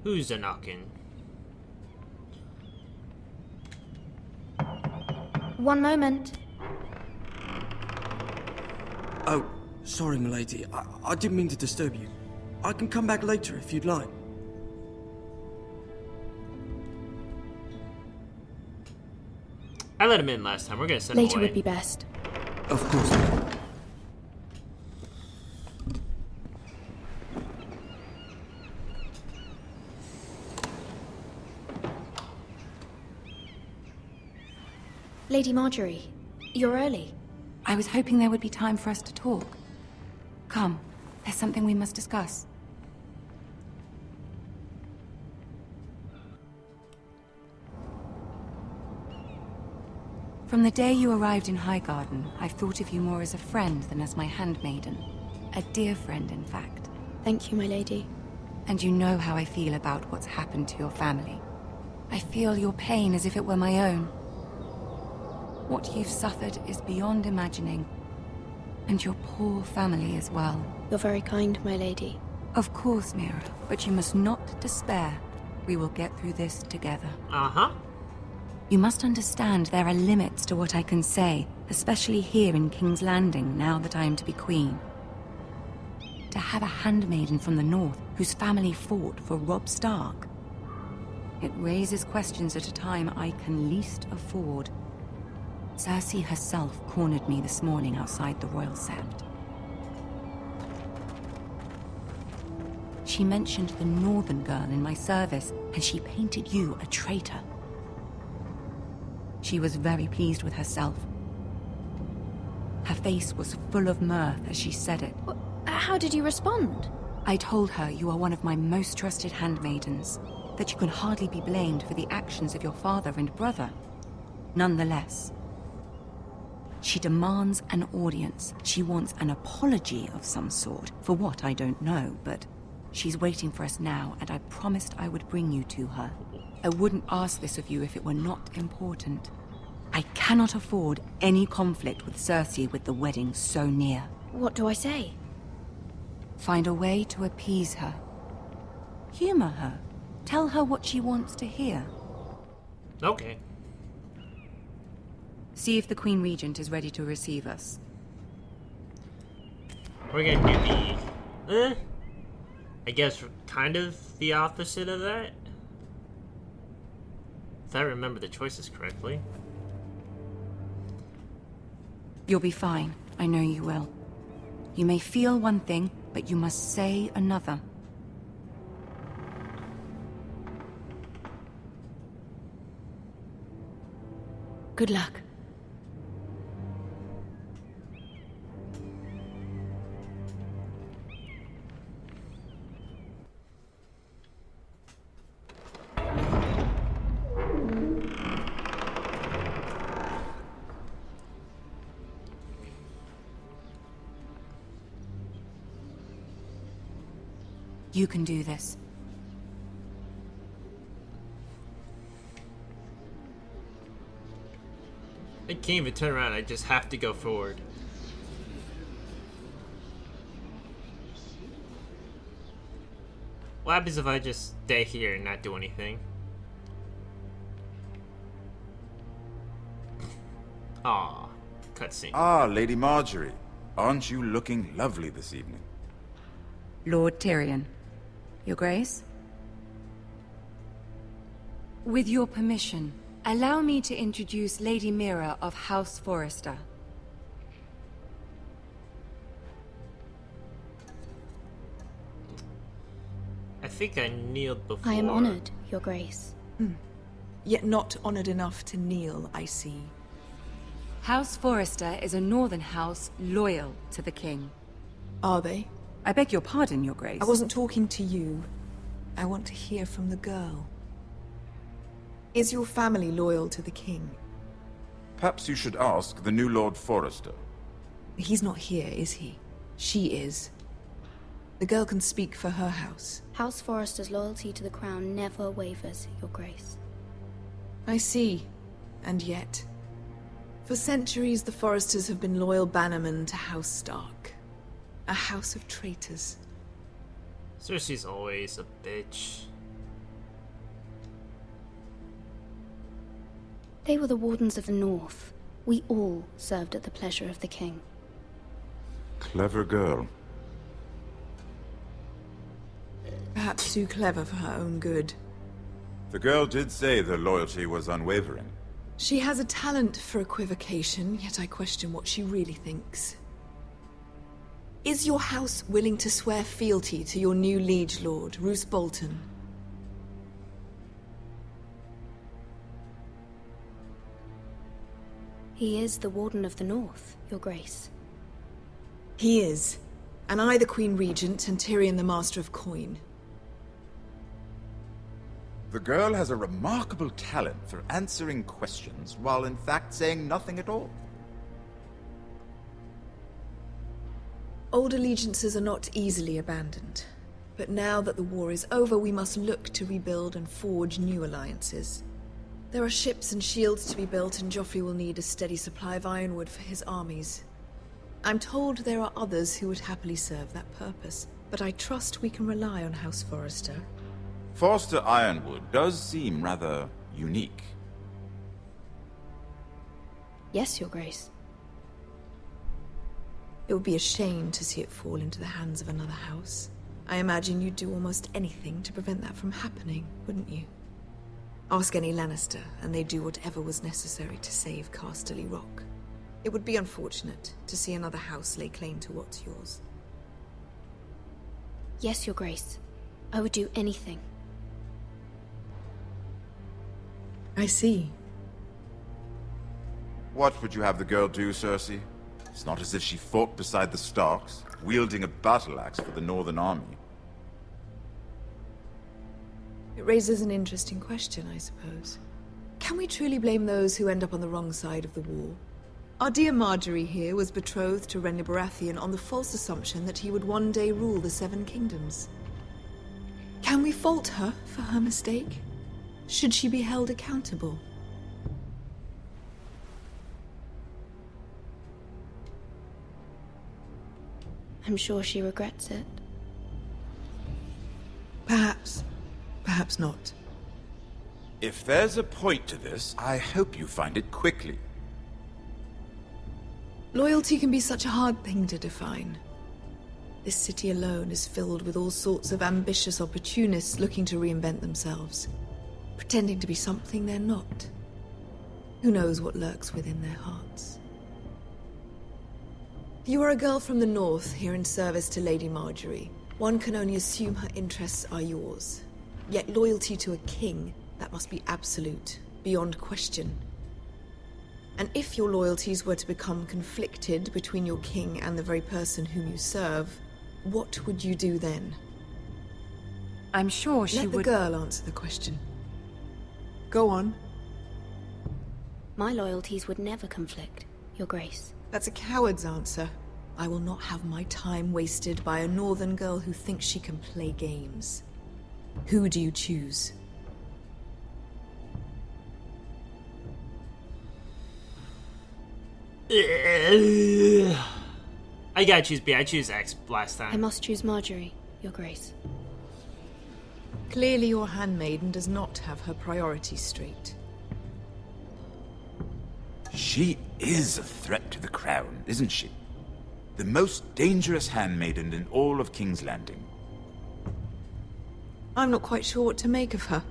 Who's a knocking? One moment. Oh, sorry, milady. I didn't mean to disturb you. I can come back later if you'd like. I let him in last time. We're gonna send him Later away. would be best. Of course. Lady Marjorie, you're early. I was hoping there would be time for us to talk. Come, there's something we must discuss. From the day you arrived in Highgarden, I've thought of you more as a friend than as my handmaiden. A dear friend, in fact. Thank you, my lady. And you know how I feel about what's happened to your family. I feel your pain as if it were my own. What you've suffered is beyond imagining. And your poor family as well. You're very kind, my lady. Of course, Mira, but you must not despair. We will get through this together. Uh-huh. You must understand there are limits to what I can say, especially here in King's Landing, now that I am to be queen. To have a handmaiden from the north, whose family fought for Robb Stark. It raises questions at a time I can least afford. Cersei herself cornered me this morning outside the Royal Sept. She mentioned the northern girl in my service, and she painted you a traitor. She was very pleased with herself. Her face was full of mirth as she said it. How did you respond? I told her you are one of my most trusted handmaidens, that you can hardly be blamed for the actions of your father and brother. Nonetheless, she demands an audience. She wants an apology of some sort, for what I don't know, but she's waiting for us now, and I promised I would bring you to her. I wouldn't ask this of you if it were not important. I cannot afford any conflict with Cersei with the wedding so near. What do I say? Find a way to appease her. Humor her. Tell her what she wants to hear. Okay. See if the Queen Regent is ready to receive us. We're gonna do the... I guess kind of the opposite of that. If I remember the choices correctly. You'll be fine. I know you will. You may feel one thing, but you must say another. Good luck. You can do this. I can't even turn around, I just have to go forward. What happens if I just stay here and not do anything? Aw, cutscene. Ah, Lady Marjorie. Aren't you looking lovely this evening? Lord Tyrion. Your Grace? With your permission, allow me to introduce Lady Mira of House Forrester. I think I kneeled before. I am honored, Your Grace. Yet not honored enough to kneel, I see. House Forrester is a northern house loyal to the king. Are they? I beg your pardon, Your Grace. I wasn't talking to you. I want to hear from the girl. Is your family loyal to the king? Perhaps you should ask the new Lord Forrester. He's not here, is he? She is. The girl can speak for her house. House Forrester's loyalty to the crown never wavers, Your Grace. I see. And yet... For centuries, the Forresters have been loyal bannermen to House Stark. A house of traitors. Cersei's always a bitch. They were the Wardens of the North. We all served at the pleasure of the king. Clever girl. Perhaps too clever for her own good. The girl did say their loyalty was unwavering. She has a talent for equivocation, yet I question what she really thinks. Is your house willing to swear fealty to your new liege lord, Roose Bolton? He is the Warden of the North, Your Grace. He is. And I the Queen Regent, and Tyrion the Master of Coin. The girl has a remarkable talent for answering questions, while in fact saying nothing at all. Old allegiances are not easily abandoned. But now that the war is over, we must look to rebuild and forge new alliances. There are ships and shields to be built, and Joffrey will need a steady supply of ironwood for his armies. I'm told there are others who would happily serve that purpose, but I trust we can rely on House Forrester. Forster Ironwood does seem rather unique. Yes, Your Grace. It would be a shame to see it fall into the hands of another house. I imagine you'd do almost anything to prevent that from happening, wouldn't you? Ask any Lannister, and they'd do whatever was necessary to save Casterly Rock. It would be unfortunate to see another house lay claim to what's yours. Yes, Your Grace. I would do anything. I see. What would you have the girl do, Cersei? It's not as if she fought beside the Starks, wielding a battle axe for the Northern Army. It raises an interesting question, I suppose. Can we truly blame those who end up on the wrong side of the war? Our dear Marjorie here was betrothed to Renly Baratheon on the false assumption that he would one day rule the Seven Kingdoms. Can we fault her for her mistake? Should she be held accountable? I'm sure she regrets it. Perhaps. Perhaps not. If there's a point to this, I hope you find it quickly. Loyalty can be such a hard thing to define. This city alone is filled with all sorts of ambitious opportunists looking to reinvent themselves, pretending to be something they're not. Who knows what lurks within their hearts? You are a girl from the north, here in service to Lady Marjorie. One can only assume her interests are yours. Yet loyalty to a king, that must be absolute, beyond question. And if your loyalties were to become conflicted between your king and the very person whom you serve, what would you do then? I'm sure she would... Let the girl answer the question. Go on. My loyalties would never conflict, Your Grace. That's a coward's answer. I will not have my time wasted by a northern girl who thinks she can play games. Who do you choose? I gotta choose B. I choose X last time. I must choose Marjorie, Your Grace. Clearly your handmaiden does not have her priorities straight. She is a threat to the crown, isn't she? The most dangerous handmaiden in all of King's Landing. I'm not quite sure what to make of her.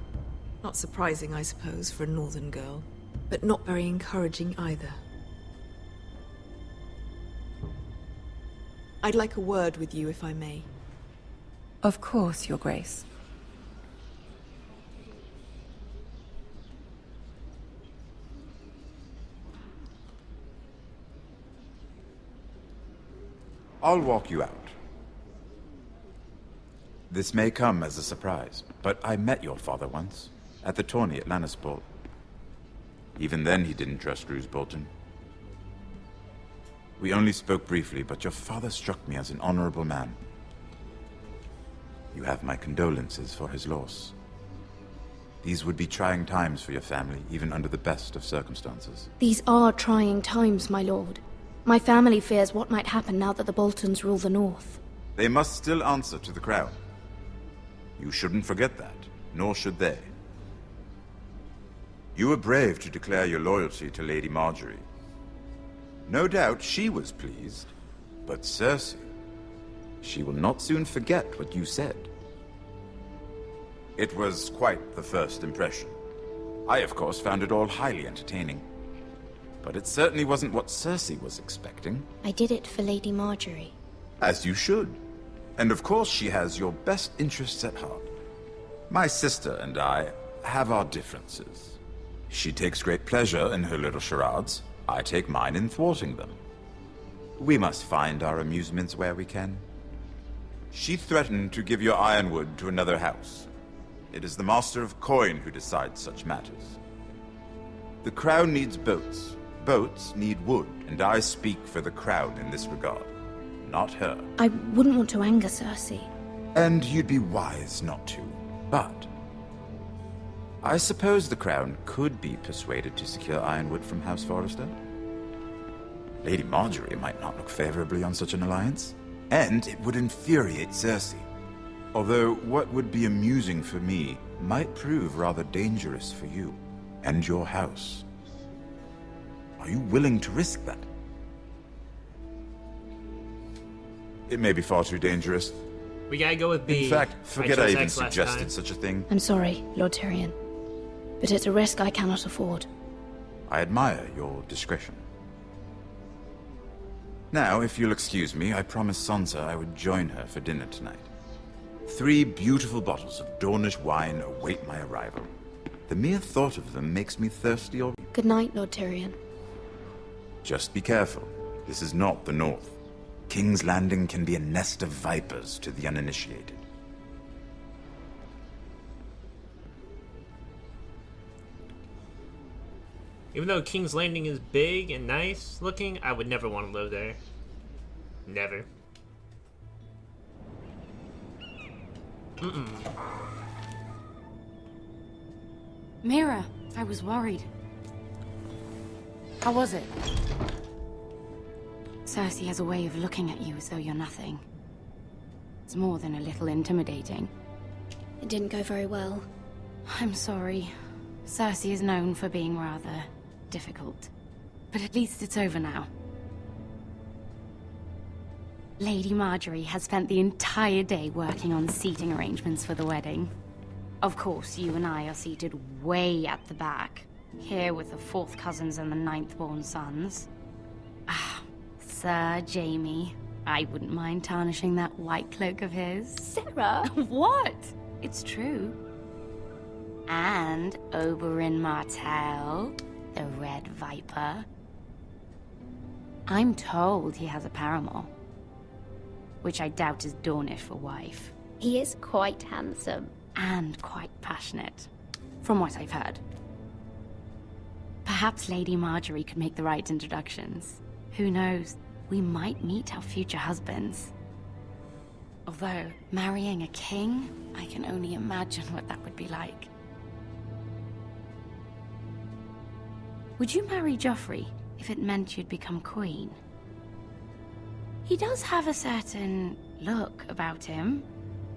Not surprising, I suppose, for a northern girl, but not very encouraging either. I'd like a word with you, if I may. Of course, Your Grace. I'll walk you out. This may come as a surprise, but I met your father once, at the tourney at Lannisport. Even then he didn't trust Roose Bolton. We only spoke briefly, but your father struck me as an honorable man. You have my condolences for his loss. These would be trying times for your family, even under the best of circumstances. These are trying times, my lord. My family fears what might happen now that the Boltons rule the North. They must still answer to the crown. You shouldn't forget that, nor should they. You were brave to declare your loyalty to Lady Marjorie. No doubt she was pleased, but Cersei, she will not soon forget what you said. It was quite the first impression. I, of course, found it all highly entertaining. But it certainly wasn't what Cersei was expecting. I did it for Lady Marjorie. As you should. And of course she has your best interests at heart. My sister and I have our differences. She takes great pleasure in her little charades. I take mine in thwarting them. We must find our amusements where we can. She threatened to give your ironwood to another house. It is the Master of Coin who decides such matters. The crown needs boats. Boats need wood, and I speak for the crown in this regard, not her. I wouldn't want to anger Cersei. And you'd be wise not to, but... I suppose the crown could be persuaded to secure ironwood from House Forrester. Lady Marjorie might not look favorably on such an alliance, and it would infuriate Cersei. Although what would be amusing for me might prove rather dangerous for you and your house. Are you willing to risk that? It may be far too dangerous. We gotta go with B. In fact, forget I chose even X last suggested time. such a thing. I'm sorry, Lord Tyrion. But it's a risk I cannot afford. I admire your discretion. Now, if you'll excuse me, I promised Sansa I would join her for dinner tonight. 3 beautiful bottles of Dornish wine await my arrival. The mere thought of them makes me thirsty already. Good night, Lord Tyrion. Just be careful. This is not the North. King's Landing can be a nest of vipers to the uninitiated. Even though King's Landing is big and nice looking, I would never want to live there. Never. Mira, I was worried. How was it? Cersei has a way of looking at you as though you're nothing. It's more than a little intimidating. It didn't go very well. I'm sorry. Cersei is known for being rather difficult. But at least it's over now. Lady Marjorie has spent the entire day working on seating arrangements for the wedding. Of course, you and I are seated way at the back, here with the 4th cousins and the 9th-born sons. Ah, Sir Jaime. I wouldn't mind tarnishing that white cloak of his. Sarah! What? It's true. And Oberyn Martell, the Red Viper. I'm told he has a paramour, which I doubt is Dornish for wife. He is quite handsome. And quite passionate, from what I've heard. Perhaps Lady Marjorie could make the right introductions. Who knows? We might meet our future husbands. Although, marrying a king, I can only imagine what that would be like. Would you marry Joffrey if it meant you'd become queen? He does have a certain look about him,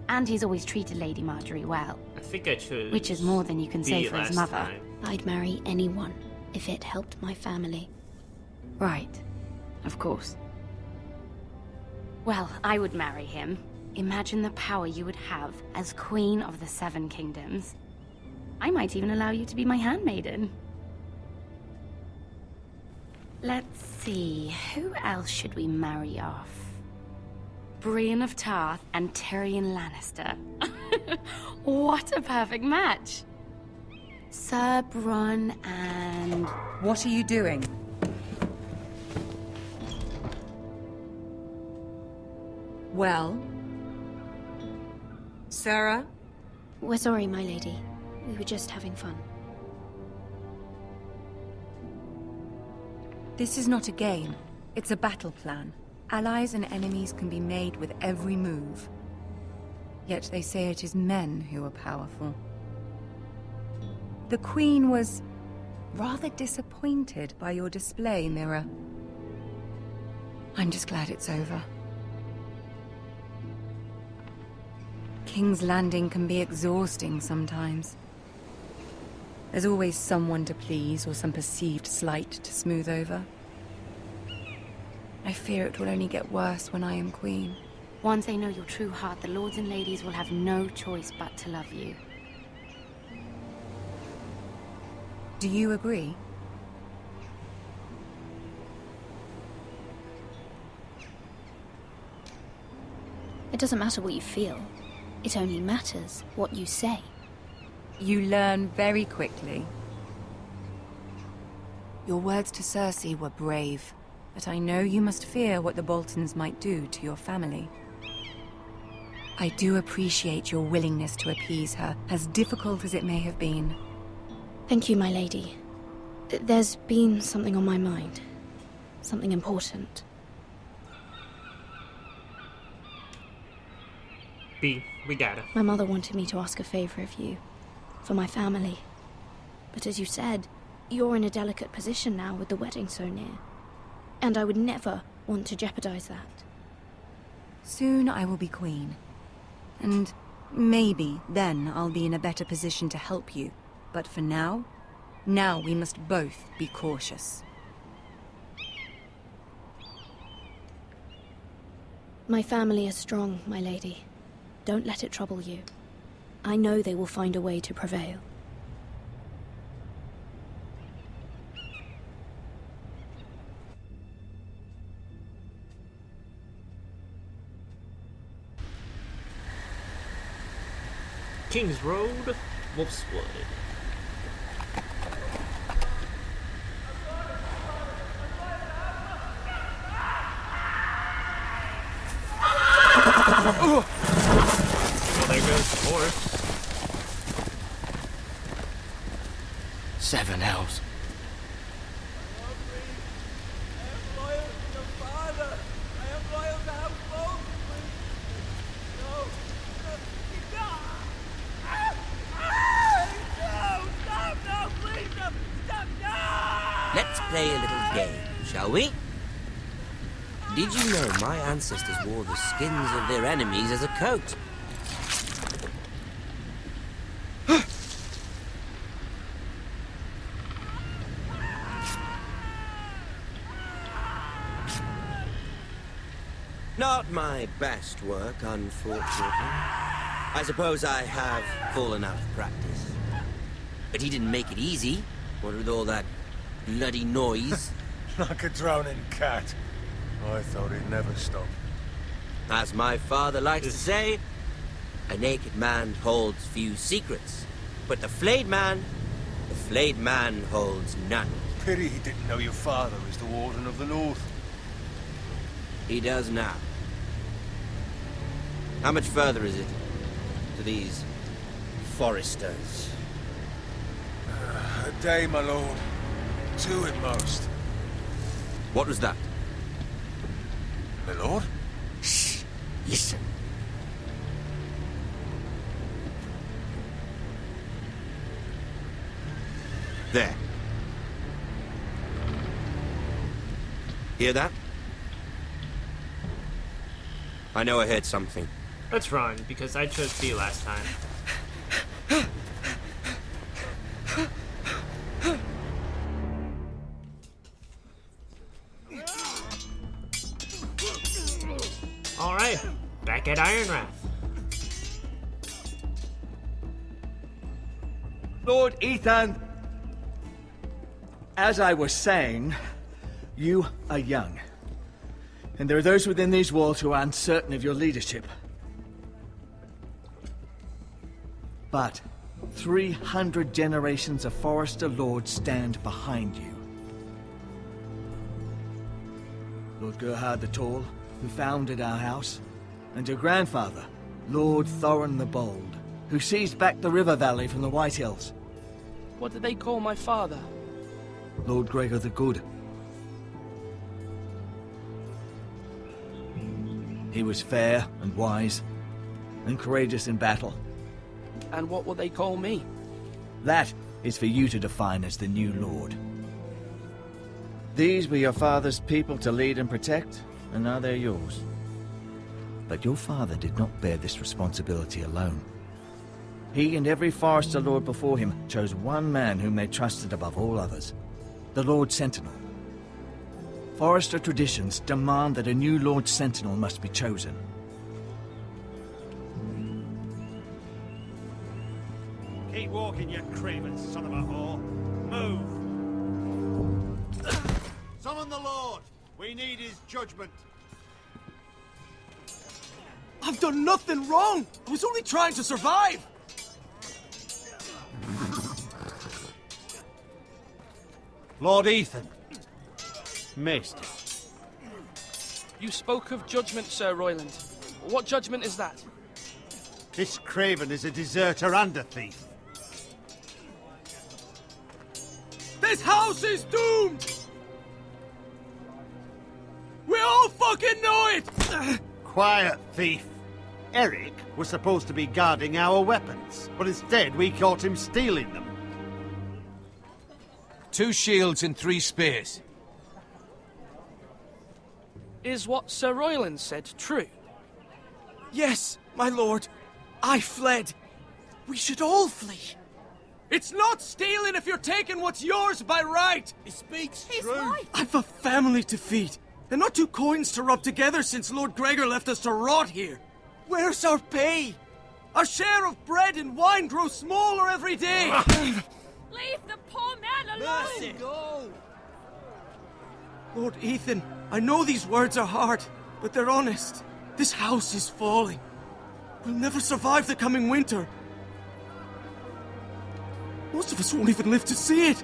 and he's always treated Lady Marjorie well. I think I chose. Which is more than you can say for his mother. Time. I'd marry anyone if it helped my family. Right. Of course. Well, I would marry him. Imagine the power you would have as Queen of the 7 Kingdoms. I might even allow you to be my handmaiden. Let's see, who else should we marry off? Brienne of Tarth and Tyrion Lannister. What a perfect match! Sir Bronn and... What are you doing? Well? Sarah? We're sorry, my lady. We were just having fun. This is not a game. It's a battle plan. Allies and enemies can be made with every move. Yet they say it is men who are powerful. The Queen was rather disappointed by your display, Mira. I'm just glad it's over. King's Landing can be exhausting sometimes. There's always someone to please or some perceived slight to smooth over. I fear it will only get worse when I am queen. Once they know your true heart, the lords and ladies will have no choice but to love you. Do you agree? It doesn't matter what you feel. It only matters what you say. You learn very quickly. Your words to Cersei were brave, but I know you must fear what the Boltons might do to your family. I do appreciate your willingness to appease her, as difficult as it may have been. Thank you, my lady. There's been something on my mind. Something important. B, we got it. My mother wanted me to ask a favor of you. For my family. But as you said, you're in a delicate position now with the wedding so near. And I would never want to jeopardize that. Soon I will be queen. And maybe then I'll be in a better position to help you. But for now we must both be cautious. My family is strong, my lady. Don't let it trouble you. I know they will find a way to prevail. King's Road, Wolfswood. Well, there goes the horse. 7 elves. Let's play a little game, shall we? Did you know my ancestors wore the skins of their enemies as a coat? Not my best work, unfortunately. I suppose I have fallen out of practice. But he didn't make it easy, what with all that bloody noise. Like a drowning cat. I thought he'd never stop. As my father likes to say, a naked man holds few secrets, but the flayed man holds none. Pity he didn't know your father is the Warden of the North. He does now. How much further is it to these foresters? A day, my lord. 2 at most. What was that? My lord? Shh! Listen. There. Hear that? I know I heard something. Let's run, because I chose B last time. Alright, back at Ironwrath. Lord Ethan, as I was saying, you are young. And there are those within these walls who are uncertain of your leadership. But 300 generations of Forester Lords stand behind you. Lord Gerhard the Tall, who founded our house, and your grandfather, Lord Thorin the Bold, who seized back the river valley from the White Hills. What did they call my father? Lord Gregor the Good. He was fair and wise, and courageous in battle. And what will they call me? That is for you to define as the new lord. These were your father's people to lead and protect, and now they're yours. But your father did not bear this responsibility alone. He and every Forester Lord before him chose one man whom they trusted above all others, the Lord Sentinel. Forester traditions demand that a new Lord Sentinel must be chosen. Keep walking, you craven son of a whore. Move! Summon the Lord! We need his judgment. I've done nothing wrong! I was only trying to survive! Lord Ethan. Missed. You spoke of judgment, Sir Royland. What judgment is that? This craven is a deserter and a thief. This house is doomed! We all fucking know it! Quiet, thief. Eric was supposed to be guarding our weapons, but instead we caught him stealing them. 2 shields and 3 spears. Is what Sir Royland said true? Yes, my lord. I fled. We should all flee. It's not stealing if you're taking what's yours by right. He speaks true. Right. I've a family to feed, and not 2 coins to rub together since Lord Gregor left us to rot here. Where's our pay? Our share of bread and wine grows smaller every day. Leave the poor man alone! Mercy. Go. Lord Ethan, I know these words are hard, but they're honest. This house is falling. We'll never survive the coming winter. Most of us won't even live to see it.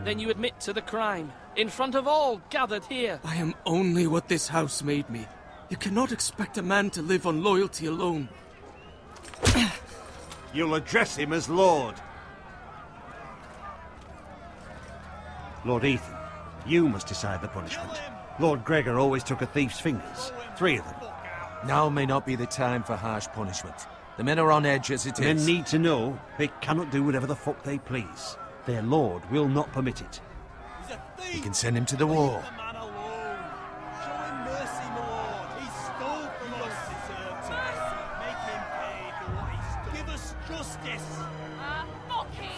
Then you admit to the crime, in front of all gathered here. I am only what this house made me. You cannot expect a man to live on loyalty alone. You'll address him as Lord. Lord Ethan, you must decide the punishment. Lord Gregor always took a thief's fingers. 3 of them. Now may not be the time for harsh punishment. The men are on edge as it is. Men need to know they cannot do whatever the fuck they please. Their lord will not permit it. We can send him to the war.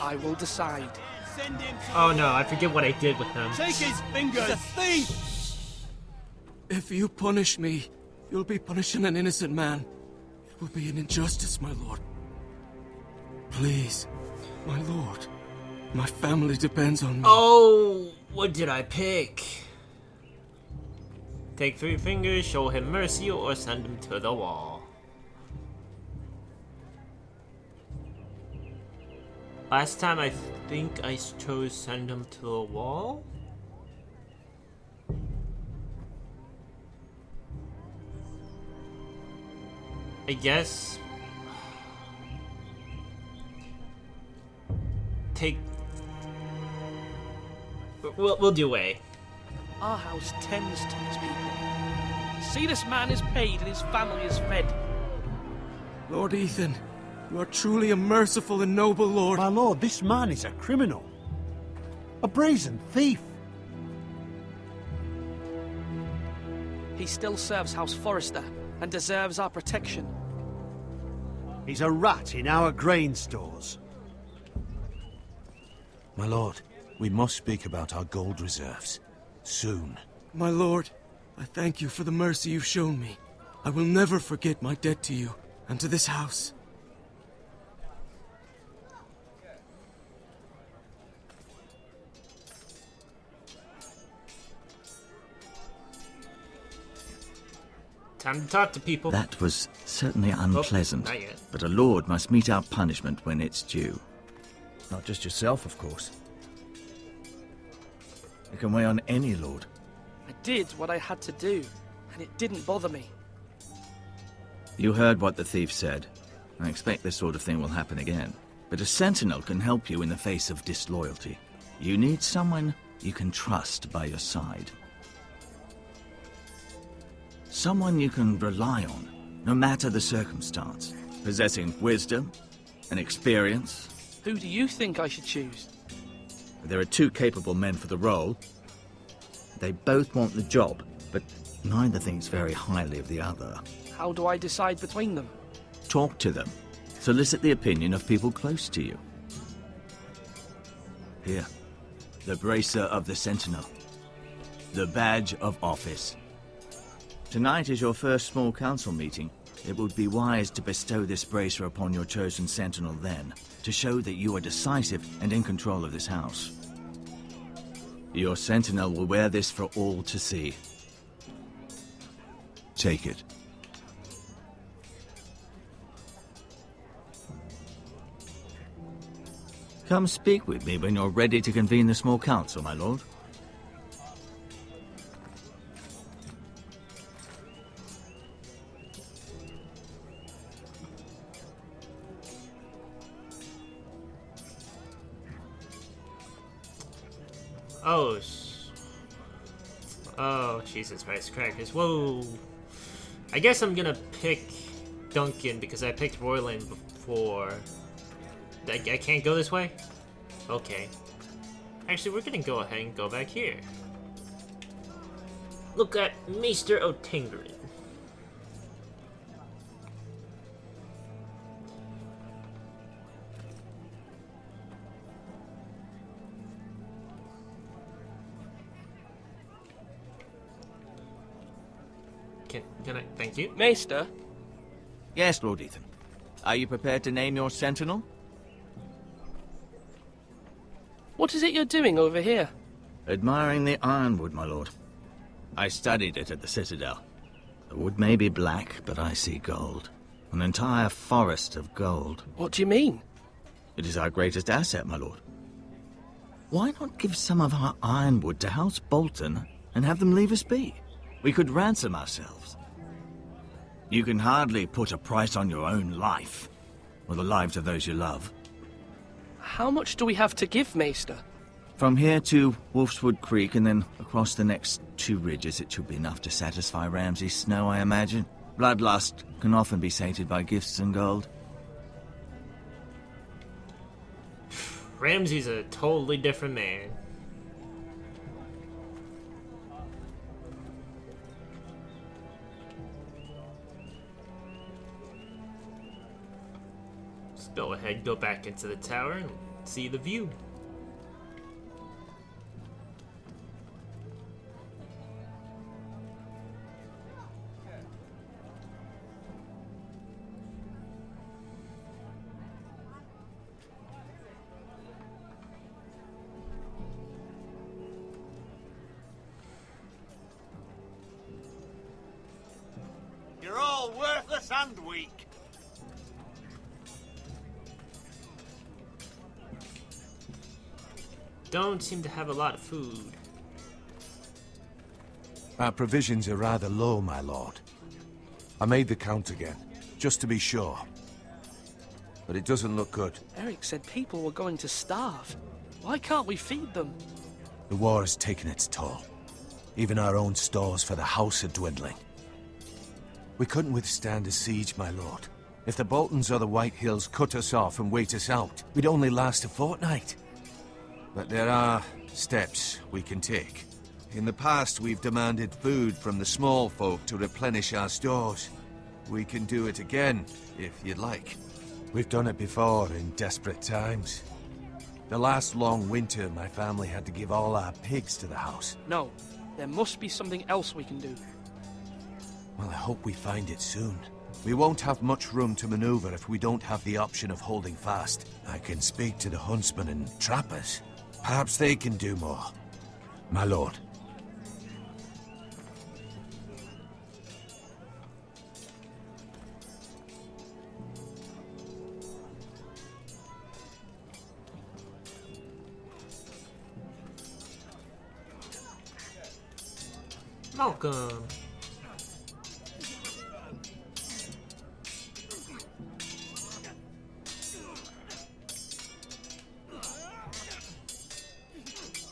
I will decide. Oh no, I forget what I did with him. Take his fingers! He's a thief! If you punish me, you'll be punishing an innocent man. It will be an injustice, my lord. Please, my lord. My family depends on me. Oh, what did I pick? Take 3 fingers, show him mercy, or send him to the wall. Last time I think I chose send him to the wall. I guess take. We'll do A. Our house tends to its people. See, this man is paid and his family is fed. Lord Ethan, you are truly a merciful and noble lord. My lord, this man is a criminal. A brazen thief. He still serves House Forrester and deserves our protection. He's a rat in our grain stores. My lord, we must speak about our gold reserves. Soon. My lord, I thank you for the mercy you've shown me. I will never forget my debt to you and to this house. Time to talk to people. That was certainly unpleasant, not yet. but a lord must mete out punishment when it's due. Not just yourself, of course. It can weigh on any lord. I did what I had to do, and it didn't bother me. You heard what the thief said. I expect this sort of thing will happen again. But a sentinel can help you in the face of disloyalty. You need someone you can trust by your side. Someone you can rely on, no matter the circumstance. Possessing wisdom and experience. Who do you think I should choose? There are 2 capable men for the role. They both want the job, but neither thinks very highly of the other. How do I decide between them? Talk to them. Solicit the opinion of people close to you. Here, the bracer of the Sentinel. The badge of office. Tonight is your first small council meeting. It would be wise to bestow this bracer upon your chosen sentinel then, to show that you are decisive and in control of this house. Your sentinel will wear this for all to see. Take it. Come speak with me when you're ready to convene the small council, my lord. Oh, Jesus Christ, crackers. Whoa. I guess I'm gonna pick Duncan because I picked Royland before. I can't go this way? Okay. Actually, we're gonna go ahead and go back here. Look at Maester O'Tingrin. Can I? Thank you. Maester? Yes, Lord Ethan. Are you prepared to name your sentinel? What is it you're doing over here? Admiring the ironwood, my lord. I studied it at the Citadel. The wood may be black, but I see gold. An entire forest of gold. What do you mean? It is our greatest asset, my lord. Why not give some of our ironwood to House Bolton and have them leave us be? We could ransom ourselves. You can hardly put a price on your own life, or the lives of those you love. How much do we have to give, Maester? From here to Wolfswood Creek and then across the next 2 ridges, it should be enough to satisfy Ramsay Snow, I imagine. Bloodlust can often be sated by gifts and gold. Ramsay's a totally different man. Let's go ahead, go back into the tower and see the view. You're all worthless and weak. Don't seem to have a lot of food. Our provisions are rather low, my lord. I made the count again, just to be sure. But it doesn't look good. Eric said people were going to starve. Why can't we feed them? The war has taken its toll. Even our own stores for the house are dwindling. We couldn't withstand a siege, my lord. If the Boltons or the White Hills cut us off and wait us out, we'd only last a fortnight. But there are steps we can take. In the past, we've demanded food from the small folk to replenish our stores. We can do it again, if you'd like. We've done it before in desperate times. The last long winter, my family had to give all our pigs to the house. No, there must be something else we can do. Well, I hope we find it soon. We won't have much room to maneuver if we don't have the option of holding fast. I can speak to the huntsmen and trappers. Perhaps they can do more. My lord. Malcolm.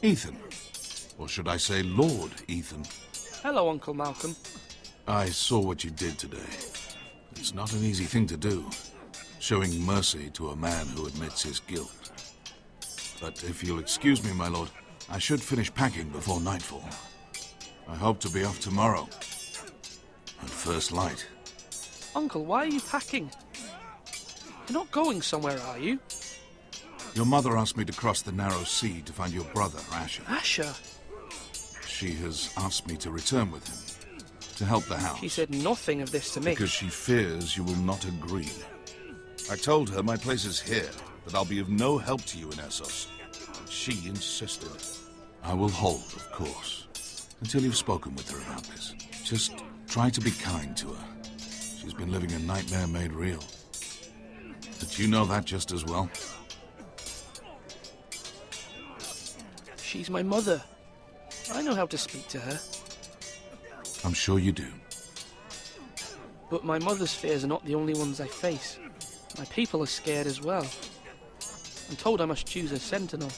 Ethan. Or should I say Lord Ethan? Hello, Uncle Malcolm. I saw what you did today. It's not an easy thing to do, showing mercy to a man who admits his guilt. But if you'll excuse me, my lord, I should finish packing before nightfall. I hope to be off tomorrow. At first light. Uncle, why are you packing? You're not going somewhere, are you? Your mother asked me to cross the narrow sea to find your brother, Asher. Asher? She has asked me to return with him, to help the house. She said nothing of this to me. Because she fears you will not agree. I told her my place is here, that I'll be of no help to you in Essos. But she insisted. I will hold, of course, until you've spoken with her about this. Just try to be kind to her. She's been living a nightmare made real. But you know that just as well. She's my mother. I know how to speak to her. I'm sure you do. But my mother's fears are not the only ones I face. My people are scared as well. I'm told I must choose a sentinel.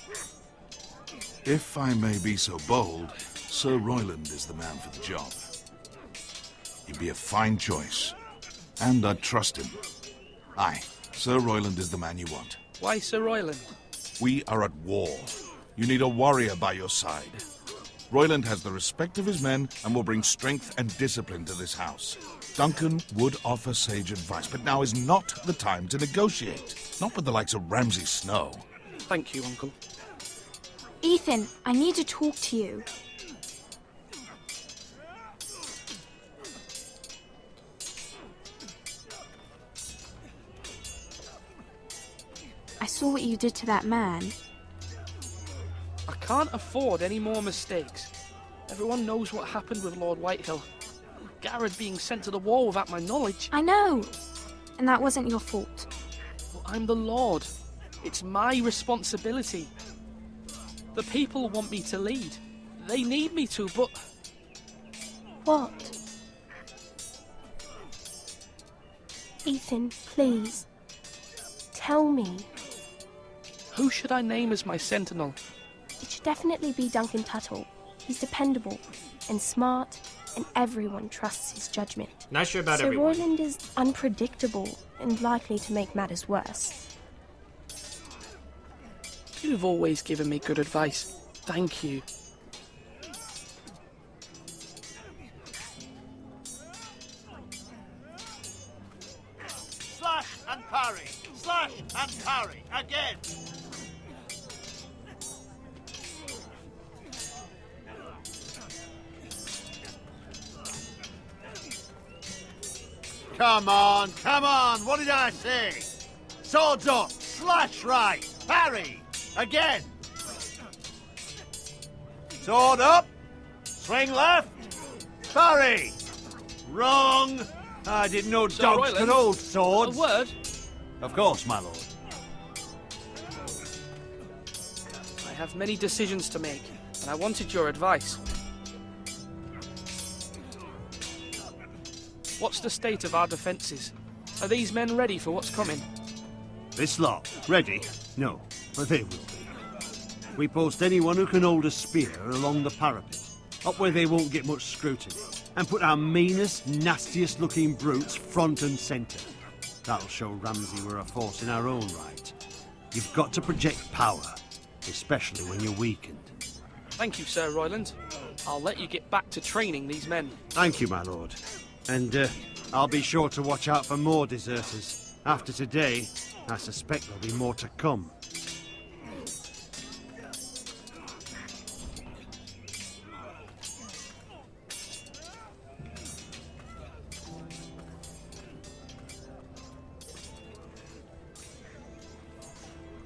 If I may be so bold, Sir Royland is the man for the job. He'd be a fine choice. And I'd trust him. Aye, Sir Royland is the man you want. Why Sir Royland? We are at war. You need a warrior by your side. Royland has the respect of his men and will bring strength and discipline to this house. Duncan would offer sage advice, but now is not the time to negotiate. Not with the likes of Ramsay Snow. Thank you, Uncle. Ethan, I need to talk to you. I saw what you did to that man. I can't afford any more mistakes. Everyone knows what happened with Lord Whitehill. Garrett being sent to the war without my knowledge. I know. And that wasn't your fault. Well, I'm the Lord. It's my responsibility. The people want me to lead. They need me to, but... What? Ethan, please. Tell me. Who should I name as my sentinel? It should definitely be Duncan Tuttle. He's dependable and smart, and everyone trusts his judgment. Not sure about Sir everyone. Royland is unpredictable and likely to make matters worse. You've always given me good advice. Thank you. Slash and parry! Slash and parry! Again! Come on, come on! What did I say? Swords up! Slash right! Parry! Again! Sword up! Swing left! Parry! Wrong! I didn't know Sir dogs Royland, could hold swords. A word? Of course, my lord. I have many decisions to make, and I wanted your advice. What's the state of our defences? Are these men ready for what's coming? This lot, ready? No, but they will be. We post anyone who can hold a spear along the parapet, up where they won't get much scrutiny, and put our meanest, nastiest looking brutes front and centre. That'll show Ramsay we're a force in our own right. You've got to project power, especially when you're weakened. Thank you, Sir Royland. I'll let you get back to training these men. Thank you, my lord. And I'll be sure to watch out for more deserters. After today, I suspect there'll be more to come.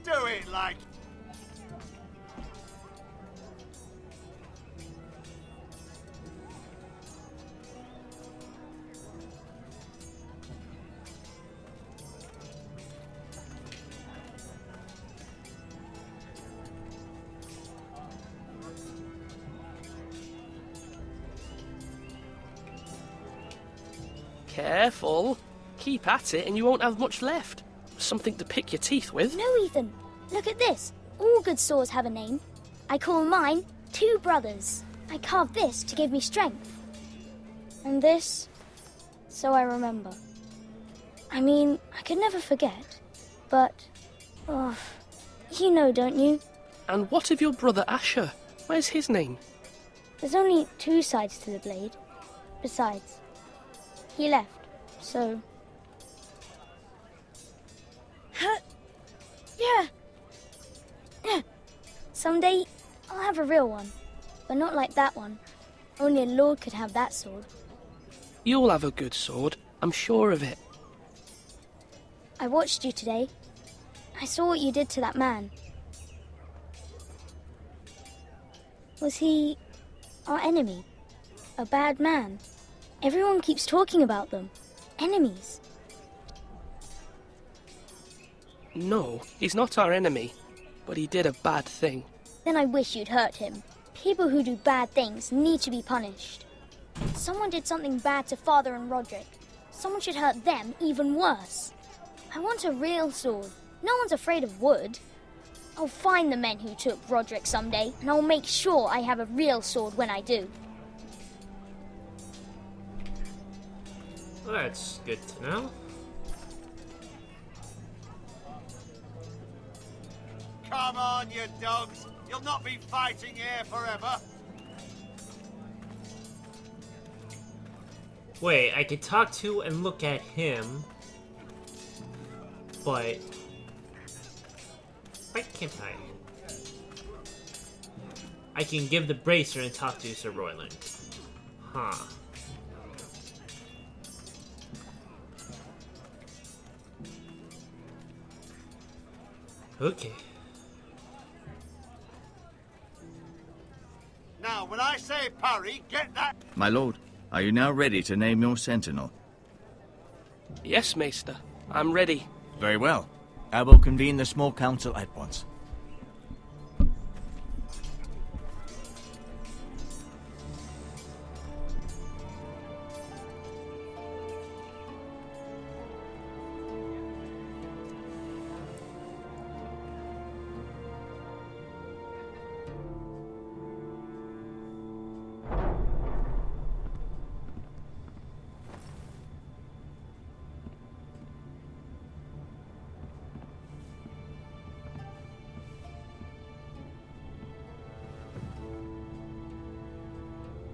Do it like... Careful. Keep at it and you won't have much left. Something to pick your teeth with. No, Ethan. Look at this. All good swords have a name. I call mine Two Brothers. I carved this to give me strength. And this, so I remember. I mean, I could never forget. But, oh, you know, don't you? And what of your brother Asher? Where's his name? There's only two sides to the blade. Besides, he left, so... Yeah. Someday, I'll have a real one. But not like that one. Only a lord could have that sword. You'll have a good sword. I'm sure of it. I watched you today. I saw what you did to that man. Was he our enemy? A bad man? Everyone keeps talking about them. Enemies. No, he's not our enemy. But he did a bad thing. Then I wish you'd hurt him. People who do bad things need to be punished. Someone did something bad to Father and Roderick. Someone should hurt them even worse. I want a real sword. No one's afraid of wood. I'll find the men who took Roderick someday, and I'll make sure I have a real sword when I do. Well, that's good to know. Come on, you dogs. You'll not be fighting here forever. Wait, I could talk to and look at him, but why can't I? I can give the bracer and talk to Sir Royland. Huh. Okay. Now, when I say parry, get that... My lord, are you now ready to name your sentinel? Yes, Maester. I'm ready. Very well. I will convene the small council at once.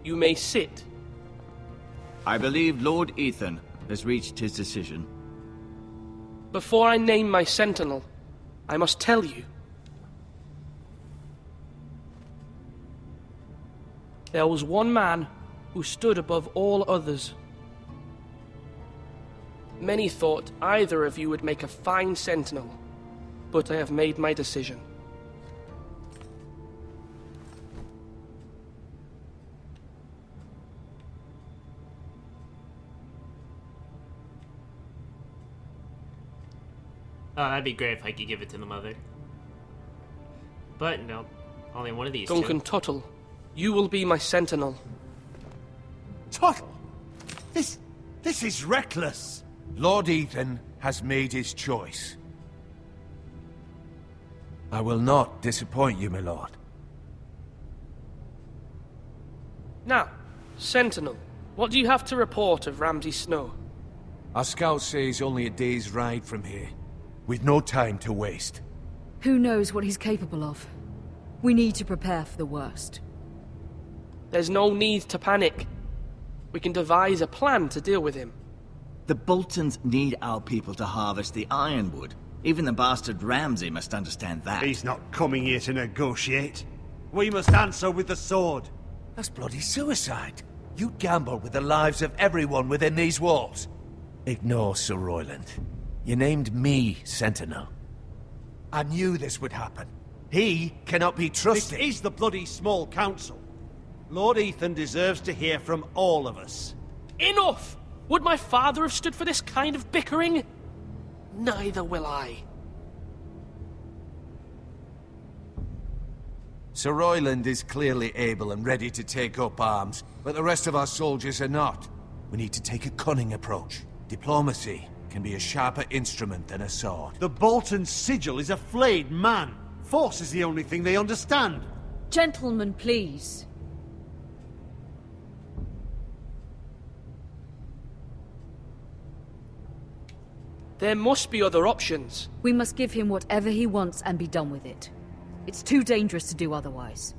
You may sit. I believe Lord Ethan has reached his decision. Before I name my sentinel, I must tell you. There was one man who stood above all others. Many thought either of you would make a fine sentinel, but I have made my decision. Oh, that'd be great if I could give it to the mother. But no, only one of these Duncan two. Tuttle, you will be my sentinel. Tuttle! This is reckless! Lord Ethan has made his choice. I will not disappoint you, my lord. Now, sentinel, what do you have to report of Ramsay Snow? Our scouts say he's only a day's ride from here. We've no time to waste. Who knows what he's capable of? We need to prepare for the worst. There's no need to panic. We can devise a plan to deal with him. The Boltons need our people to harvest the ironwood. Even the bastard Ramsay must understand that. He's not coming here to negotiate. We must answer with the sword. That's bloody suicide. You gamble with the lives of everyone within these walls. Ignore Sir Royland. You named me Sentinel. I knew this would happen. He cannot be trusted. This is the bloody small council. Lord Ethan deserves to hear from all of us. Enough! Would my father have stood for this kind of bickering? Neither will I. Sir Royland is clearly able and ready to take up arms, but the rest of our soldiers are not. We need to take a cunning approach. Diplomacy can be a sharper instrument than a sword. The Bolton sigil is a flayed man. Force is the only thing they understand. Gentlemen, please. There must be other options. We must give him whatever he wants and be done with it. It's too dangerous to do otherwise.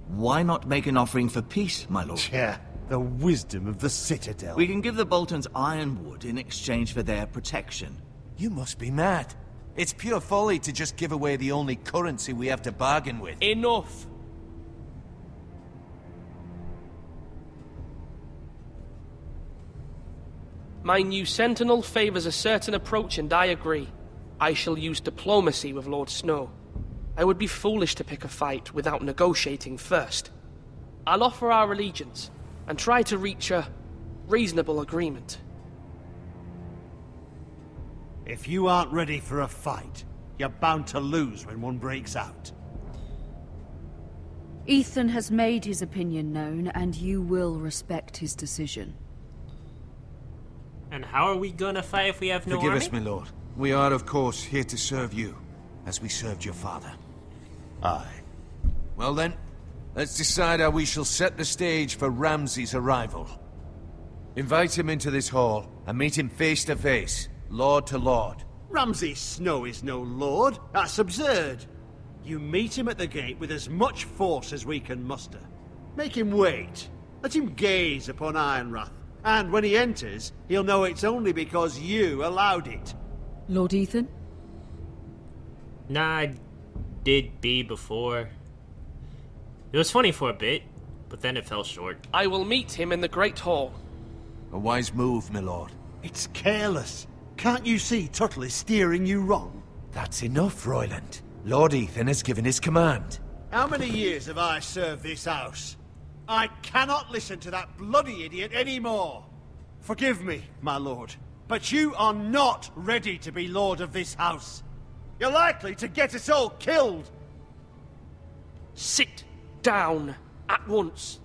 Why not make an offering for peace, my lord? Yeah, the wisdom of the Citadel. We can give the Boltons ironwood in exchange for their protection. You must be mad. It's pure folly to just give away the only currency we have to bargain with. Enough! My new sentinel favors a certain approach, and I agree. I shall use diplomacy with Lord Snow. I would be foolish to pick a fight without negotiating first. I'll offer our allegiance, and try to reach a reasonable agreement. If you aren't ready for a fight, you're bound to lose when one breaks out. Ethan has made his opinion known, and you will respect his decision. And how are we gonna fight if we have no Forgive army? us, my lord. We are, of course, here to serve you, as we served your father. Aye. Well then, let's decide how we shall set the stage for Ramsay's arrival. Invite him into this hall, and meet him face to face, lord to lord. Ramsay Snow is no lord. That's absurd. You meet him at the gate with as much force as we can muster. Make him wait. Let him gaze upon Ironrath. And when he enters, he'll know it's only because you allowed it. Lord Ethan? Nah, I did B before. It was funny for a bit, but then it fell short. I will meet him in the Great Hall. A wise move, my lord. It's careless. Can't you see Tuttle is steering you wrong? That's enough, Royland. Lord Ethan has given his command. How many years have I served this house? I cannot listen to that bloody idiot anymore. Forgive me, my lord, But you are not ready to be lord of this house. You're likely to get us all killed. Sit down at once.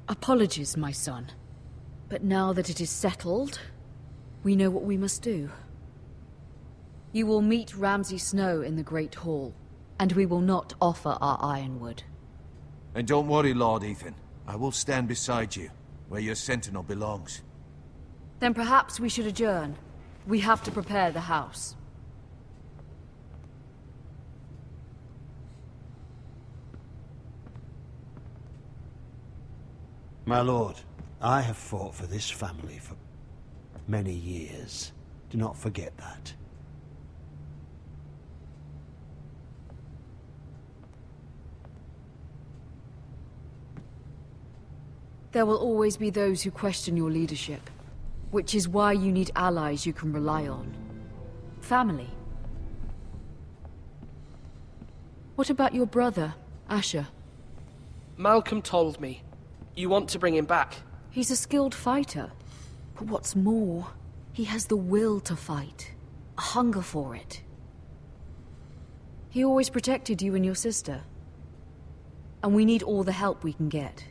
Apologies, my son. But now that it is settled, we know what we must do. You will meet Ramsay Snow in the Great Hall, and we will not offer our ironwood. And don't worry, Lord Ethan. I will stand beside you, where your sentinel belongs. Then perhaps we should adjourn. We have to prepare the house. My lord, I have fought for this family for many years. Do not forget that. There will always be those who question your leadership, which is why you need allies you can rely on. Family. What about your brother, Asher? Malcolm told me. You want to bring him back. He's a skilled fighter. But what's more, he has the will to fight. A hunger for it. He always protected you and your sister. And we need all the help we can get.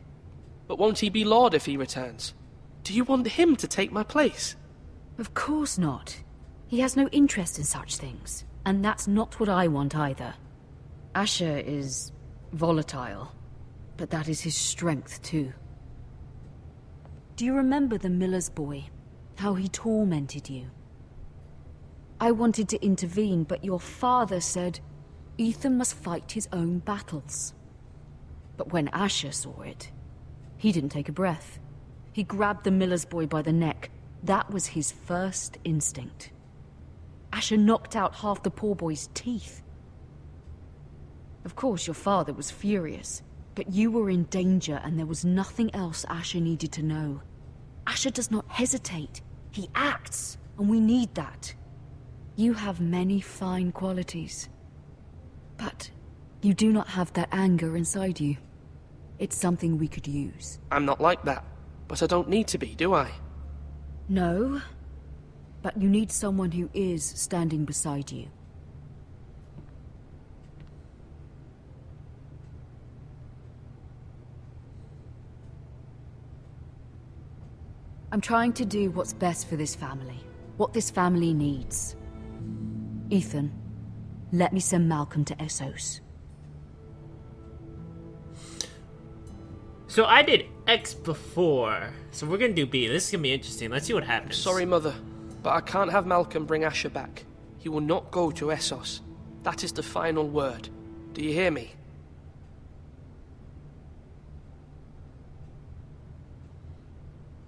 But won't he be lord if he returns? Do you want him to take my place? Of course not. He has no interest in such things. And that's not what I want either. Asher is volatile. But that is his strength, too. Do you remember the miller's boy? How he tormented you? I wanted to intervene, but your father said Ethan must fight his own battles. But when Asher saw it, he didn't take a breath. He grabbed the miller's boy by the neck. That was his first instinct. Asher knocked out half the poor boy's teeth. Of course, your father was furious. But you were in danger, and there was nothing else Asher needed to know. Asher does not hesitate. He acts, and we need that. You have many fine qualities. But you do not have that anger inside you. It's something we could use. I'm not like that, but I don't need to be, do I? No, but you need someone who is standing beside you. I'm trying to do what's best for this family. What this family needs. Ethan, let me send Malcolm to Essos. So I did X before, so we're gonna do B. This is gonna be interesting. Let's see what happens. Sorry, Mother, but I can't have Malcolm bring Asher back. He will not go to Essos. That is the final word. Do you hear me?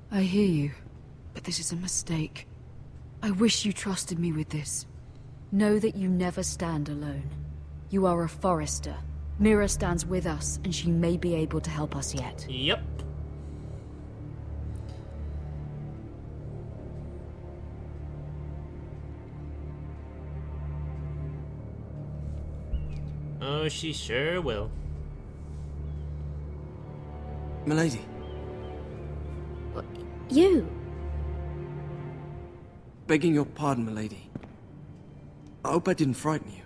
I hear you, but this is a mistake. I wish you trusted me with this. Know that you never stand alone. You are a Forester. Mira stands with us, and she may be able to help us yet. Yep. Oh, she sure will. Milady. You? Begging your pardon, milady. I hope I didn't frighten you.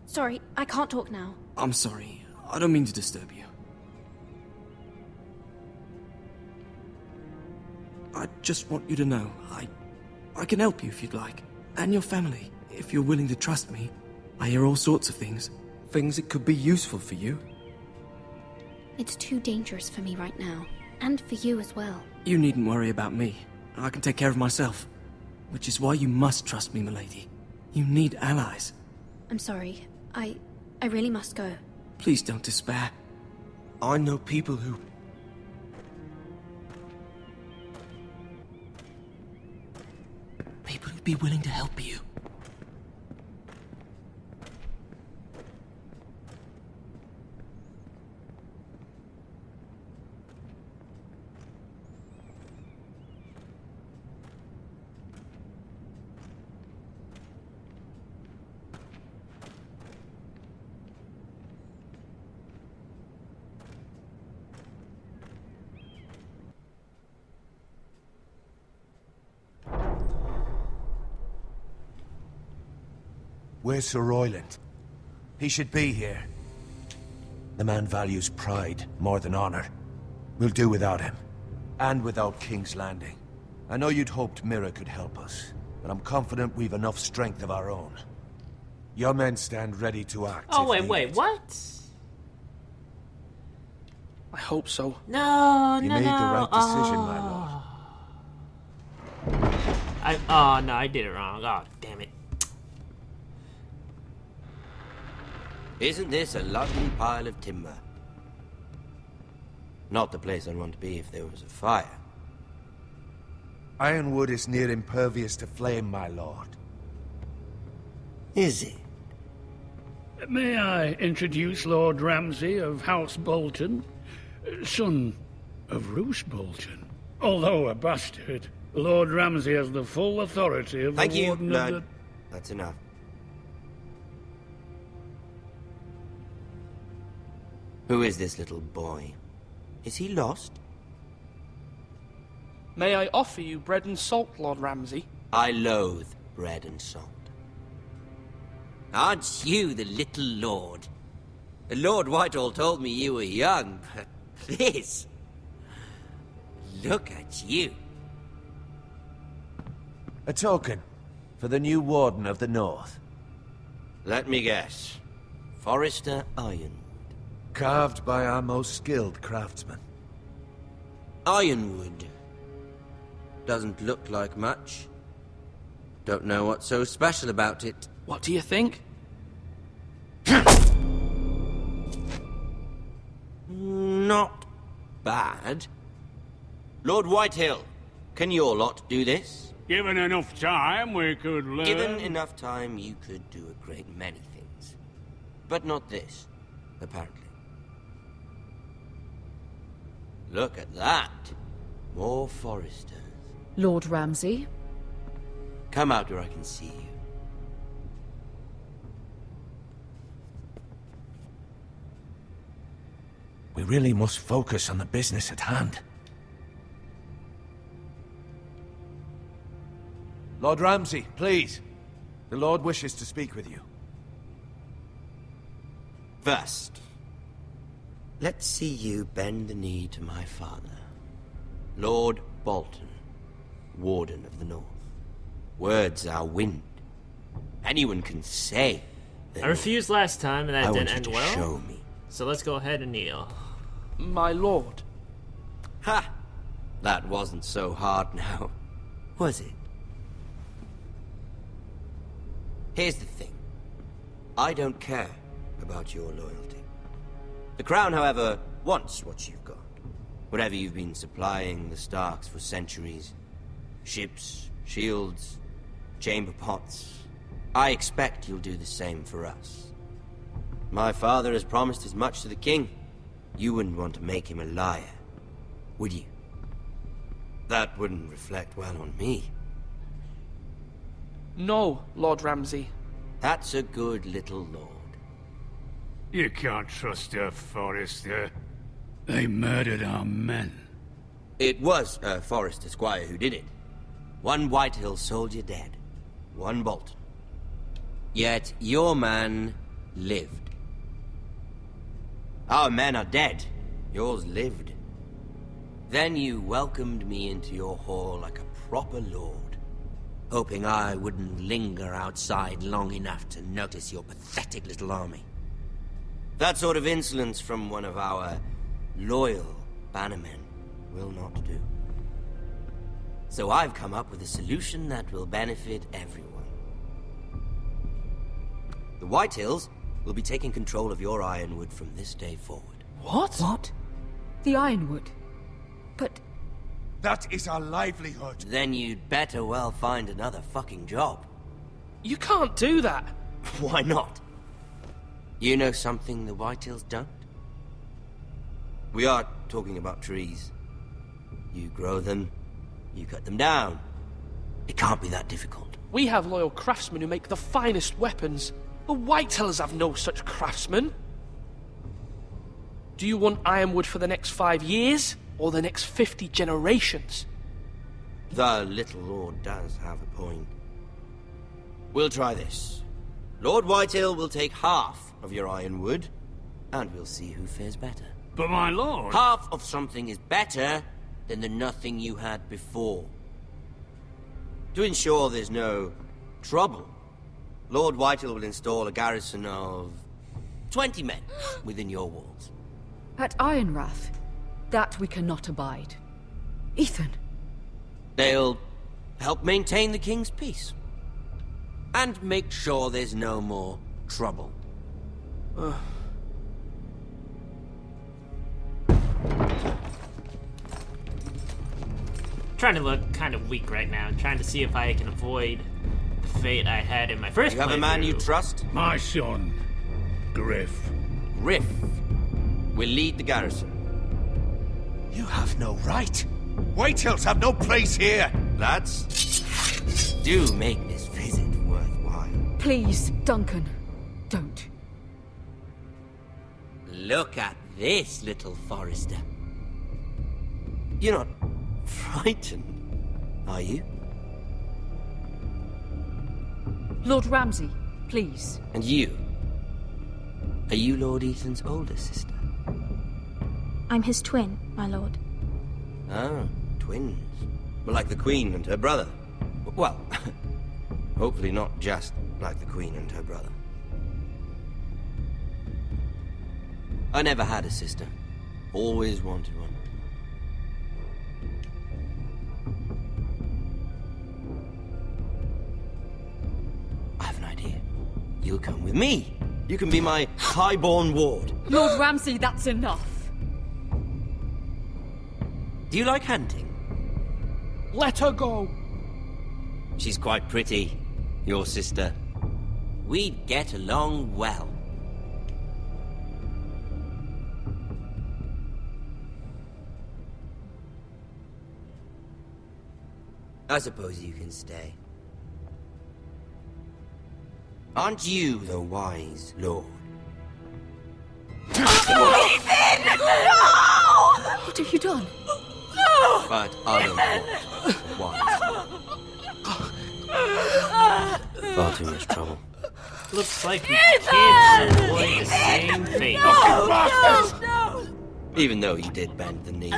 Sorry, I can't talk now. I'm sorry. I don't mean to disturb you. I just want you to know, I can help you if you'd like. And your family, if you're willing to trust me. I hear all sorts of things. Things that could be useful for you. It's too dangerous for me right now. And for you as well. You needn't worry about me. I can take care of myself. Which is why you must trust me, milady. You need allies. I'm sorry. I really must go. Please don't despair. I know people who... People who'd be willing to help you. Where's Sir Royland? He should be here. The man values pride more than honor. We'll do without him. And without King's Landing. I know you'd hoped Mira could help us, but I'm confident we've enough strength of our own. Your men stand ready to act. Oh, wait, what? I hope so. No, you no, made no. the right decision, my lord. Oh, no, I did it wrong. Oh, damn it. Isn't this a lovely pile of timber? Not the place I'd want to be if there was a fire. Ironwood is near impervious to flame, my lord. Is it? May I introduce Lord Ramsay of House Bolton, son of Roose Bolton. Although a bastard, Lord Ramsay has the full authority of Thank the you, Warden Lord. of the... That's enough. Who is this little boy? Is he lost? May I offer you bread and salt, Lord Ramsay? I loathe bread and salt. Aren't you the little lord? Lord Whitehall told me you were young, but this... Look at you. A token for the new Warden of the North. Let me guess. Forrester Ironwood. Carved by our most skilled craftsmen. Ironwood. Doesn't look like much. Don't know what's so special about it. What do you think? Not bad. Lord Whitehill, can your lot do this? Given enough time, we could learn... Given enough time, you could do a great many things. But not this, apparently. Look at that. More Foresters. Lord Ramsay? Come out where I can see you. We really must focus on the business at hand. Lord Ramsay, please. The Lord wishes to speak with you. First, let's see you bend the knee to my father, Lord Bolton, Warden of the North. Words are wind. Anyone can say. I refused last time, and that didn't end well. Show me. So let's go ahead and kneel. My lord. Ha! That wasn't so hard now, was it? Here's the thing. I don't care about your loyalty. The Crown, however, wants what you've got. Whatever you've been supplying the Starks for centuries. Ships, shields, chamber pots. I expect you'll do the same for us. My father has promised as much to the king. You wouldn't want to make him a liar, would you? That wouldn't reflect well on me. No, Lord Ramsay. That's a good little lord. You can't trust her, Forrester. They murdered our men. It was a Forrester squire who did it. One Whitehill soldier dead. One Bolton. Yet your man lived. Our men are dead. Yours lived. Then you welcomed me into your hall like a proper lord, hoping I wouldn't linger outside long enough to notice your pathetic little army. That sort of insolence from one of our loyal bannermen will not do. So I've come up with a solution that will benefit everyone. The Whitehills will be taking control of your Ironwood from this day forward. What? What? The Ironwood? But... That is our livelihood. Then you'd better well find another fucking job. You can't do that. Why not? You know something the Whitehills don't? We are talking about trees. You grow them, you cut them down. It can't be that difficult. We have loyal craftsmen who make the finest weapons. The Whitehills have no such craftsmen. Do you want Ironwood for the next 5 years, or the next 50 generations? The little lord does have a point. We'll try this. Lord Whitehill will take half of your ironwood, and we'll see who fares better. But my lord... Half of something is better than the nothing you had before. To ensure there's no trouble, Lord Whitehill will install a garrison of 20 men within your walls. At Ironrath, that we cannot abide. Ethan. They'll help maintain the king's peace. And make sure there's no more trouble. Trying to look kind of weak right now, trying to see if I can avoid the fate I had in my first You have a man you playthrough. trust? My son, Griff. Griff will lead the garrison. You have no right. Whitehills have no place here. Lads, do make this visit worthwhile. Please, Duncan, don't. Look at this, little Forester. You're not frightened, are you? Lord Ramsay, please. And you? Are you Lord Ethan's older sister? I'm his twin, my lord. Oh, twins. Well, like the Queen and her brother. Well, hopefully not just like the Queen and her brother. I never had a sister. Always wanted one. I have an idea. You'll come with me. You can be my highborn ward. Lord Ramsay, that's enough. Do you like hunting? Let her go. She's quite pretty, your sister. We'd get along well. I suppose you can stay. Aren't you the wise lord? Ethan! No! What have you done? But I don't want wise. Far too much trouble. Looks like we can't avoid the same fate. No! Even though you did bend the knee.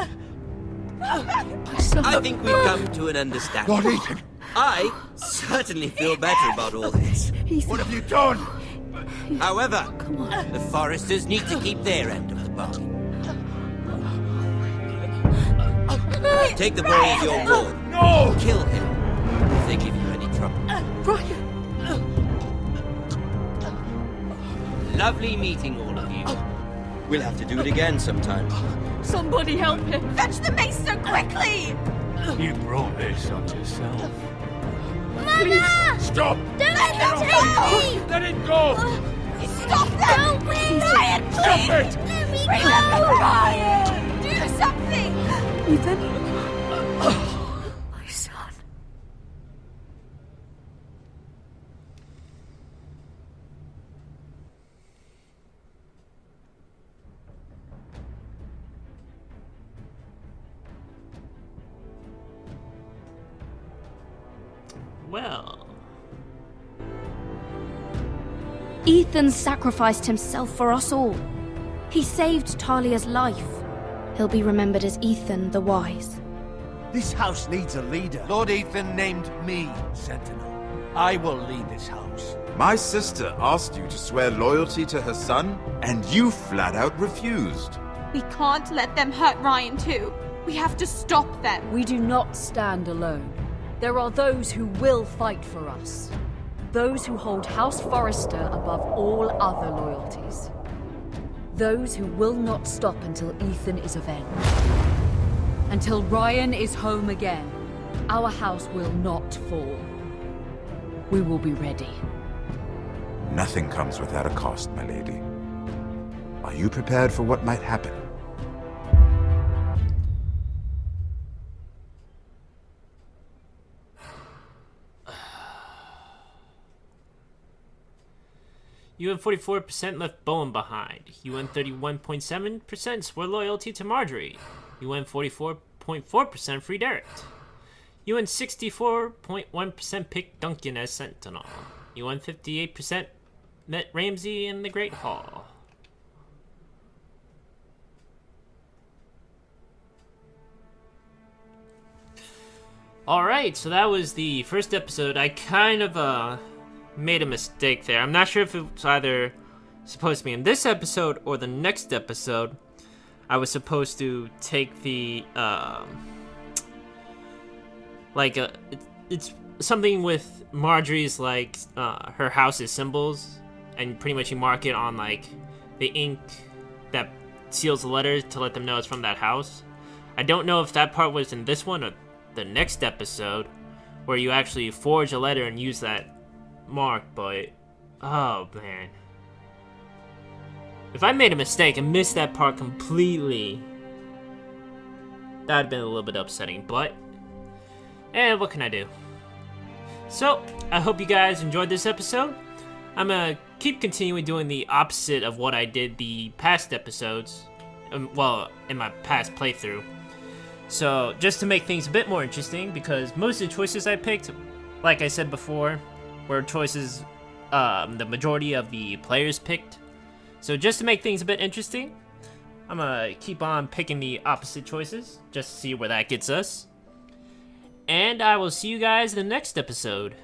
I think we've come to an understanding. Lord Ethan! I certainly feel better about all this. What have you done? However, the Foresters need to keep their end of the bargain. Take the boy as your ward. No! Kill him if they give you any trouble. Brian! Lovely meeting all of you. We'll have to do it again sometime. Somebody help him! Fetch the mace so quickly! You brought this on yourself. Mama! Stop! Don't let them take me! Let it go! Stop them! Ryan, please! Stop it! Let me go! Ryan! Do something! Ethan? My son. Well... Ethan sacrificed himself for us all. He saved Talia's life. He'll be remembered as Ethan the Wise. This house needs a leader. Lord Ethan named me Sentinel. I will lead this house. My sister asked you to swear loyalty to her son, and you flat out refused. We can't let them hurt Ryan too. We have to stop them. We do not stand alone. There are those who will fight for us. Those who hold House Forrester above all other loyalties. Those who will not stop until Ethan is avenged. Until Ryan is home again, our house will not fall. We will be ready. Nothing comes without a cost, my lady. Are you prepared for what might happen? You had 44% left Bowen behind. You won 31.7% swore loyalty to Marjorie. You won 44.4% free Derek. You won 64.1% picked Duncan as Sentinel. You won 58% met Ramsay in the Great Hall. Alright, so that was the first episode. I kind of made a mistake there. I'm not sure if it was either supposed to be in this episode or the next episode. I was supposed to take the it's something with Marjorie's her house's symbols, and pretty much you mark it on like the ink that seals the letters to let them know it's from that house. I don't know if that part was in this one or the next episode, where you actually forge a letter and use that mark, but oh man, if I made a mistake and missed that part completely, that'd have been a little bit upsetting, but what can I do? So I hope you guys enjoyed this episode. I'm gonna keep continuing doing the opposite of what I did the past episodes, well, in my past playthrough. So, just to make things a bit more interesting, because most of the choices I picked, like I said before, were choices the majority of the players picked. So just to make things a bit interesting, I'm gonna keep on picking the opposite choices, just to see where that gets us. And I will see you guys in the next episode.